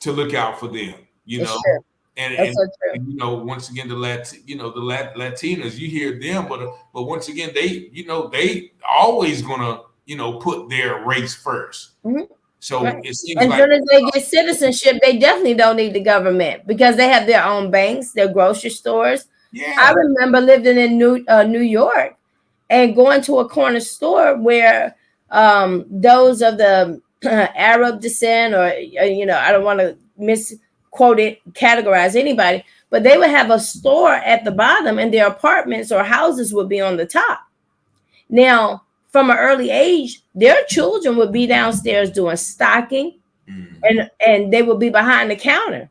to look out for them. And once again, the Latinas, you hear them, but once again, they always gonna put their race 1st. Mm-hmm. So it seems as like soon as they get citizenship, they definitely don't need the government because they have their own banks, their grocery stores. Yeah. I remember living in New York and going to a corner store where those of the Arab descent, or I don't want to misquote it, categorize anybody, but they would have a store at the bottom and their apartments or houses would be on the top. Now, from an early age, their children would be downstairs doing stocking, and they would be behind the counter.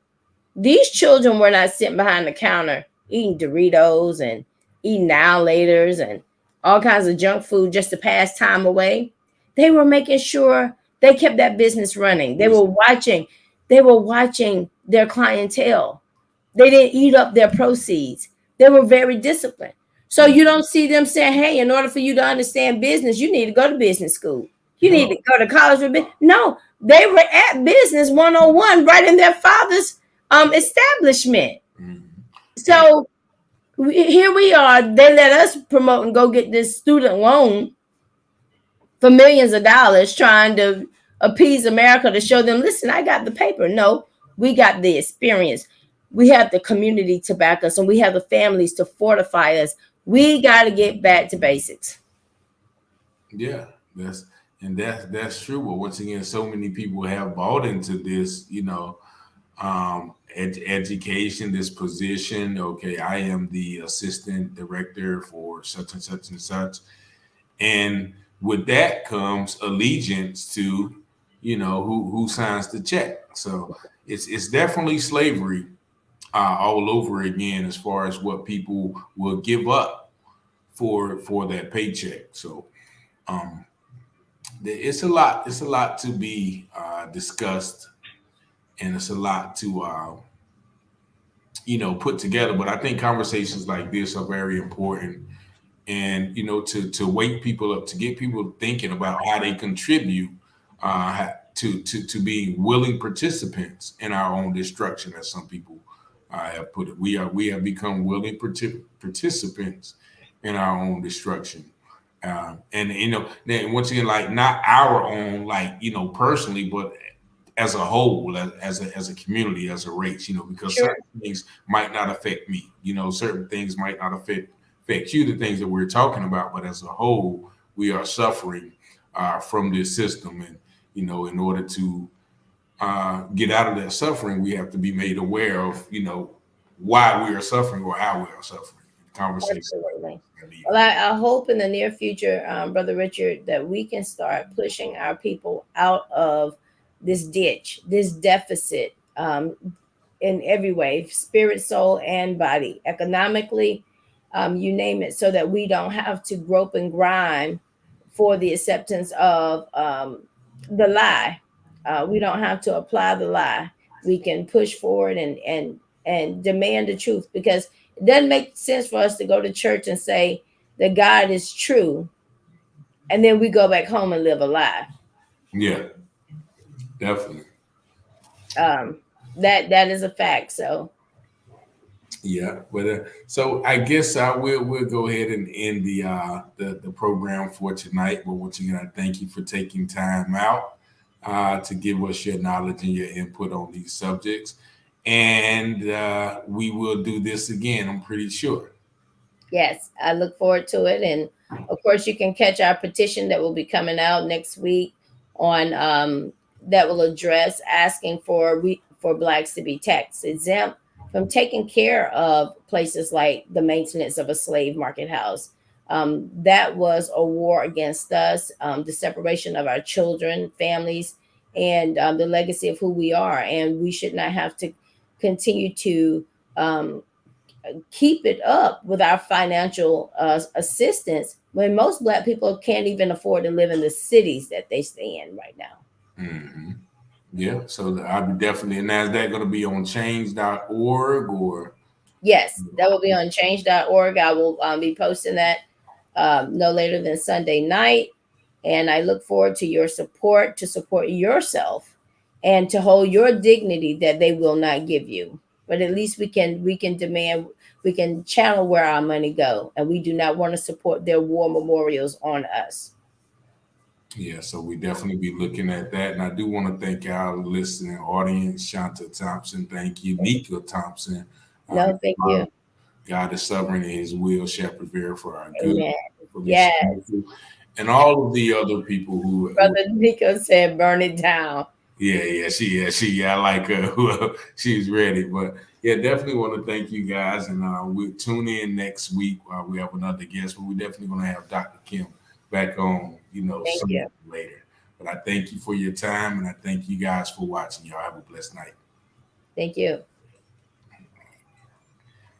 These children were not sitting behind the counter eating Doritos and eating Now Laters and all kinds of junk food just to pass time away. They were making sure they kept that business running. They were watching their clientele. They didn't eat up their proceeds. They were very disciplined. So you don't see them saying, hey, in order for you to understand business, you need to go to business school. You need to go to college for business. No, they were at business 101 right in their father's establishment. So here we are. They let us promote and go get this student loan for millions of dollars trying to appease America to show them, listen, I got the paper. No, we got the experience. We have the community to back us and we have the families to fortify us. We got to get back to basics. Yeah, that's true. But once again, so many people have bought into this, education, this position. Okay, I am the assistant director for such and such and such. And with that comes allegiance to, who signs the check. So it's definitely slavery all over again, as far as what people will give up for that paycheck. So it's a lot to be discussed, and it's a lot to put together. But I think conversations like this are very important, and to wake people up, to get people thinking about how they contribute to being willing participants in our own destruction, as some people have put it. We have become willing participants in our own destruction. And then once again, like not our own, personally, but as a whole, as a community, as a race, because certain things might not affect me, certain things might not affect you, the things that we're talking about, but as a whole, we are suffering from this system. And, in order to get out of that suffering, we have to be made aware of, why we are suffering or how we are suffering. Conversation. Absolutely. Well, I hope in the near future, Brother Richard, that we can start pushing our people out of this ditch, this deficit, in every way, spirit, soul, and body, economically, you name it, so that we don't have to grope and grind for the acceptance of the lie. We don't have to apply the lie. We can push forward and demand the truth, because it doesn't make sense for us to go to church and say that God is true, and then we go back home and live a lie. Yeah, definitely. That is a fact. So yeah, but so I guess we'll go ahead and end the program for tonight. But once again, I thank you for taking time out to give us your knowledge and your input on these subjects. And we will do this again, I'm pretty sure. Yes, I look forward to it. And of course, you can catch our petition that will be coming out next week on that will address asking for Blacks to be tax exempt from taking care of places like the maintenance of a slave market house, That was a war against us, the separation of our children, families, and the legacy of who we are. And we should not have to continue to keep it up with our financial assistance when most Black people can't even afford to live in the cities that they stay in right now. Mm-hmm. Yeah, so I'll be definitely, and is that going to be on change.org or? Yes, that will be on change.org. I will be posting that no later than Sunday night. And I look forward to your support, to support yourself and to hold your dignity that they will not give you. But at least we can demand, we can channel where our money go. And we do not want to support their war memorials on us. Yeah, so we definitely be looking at that. And I do want to thank our listening audience, Shanta Thompson. Thank you, Nika Thompson. No, thank you. God is sovereign in his will, shall prevail for our good. Amen. Yes. And all of the other people who Brother Nico said burn it down. Yeah, I like her. She's ready. But yeah, definitely want to thank you guys. And we'll tune in next week. We have another guest, but we're definitely going to have Dr. Kim back on, Thank later. But I thank you for your time, and I thank you guys for watching. Y'all have a blessed night. Thank you.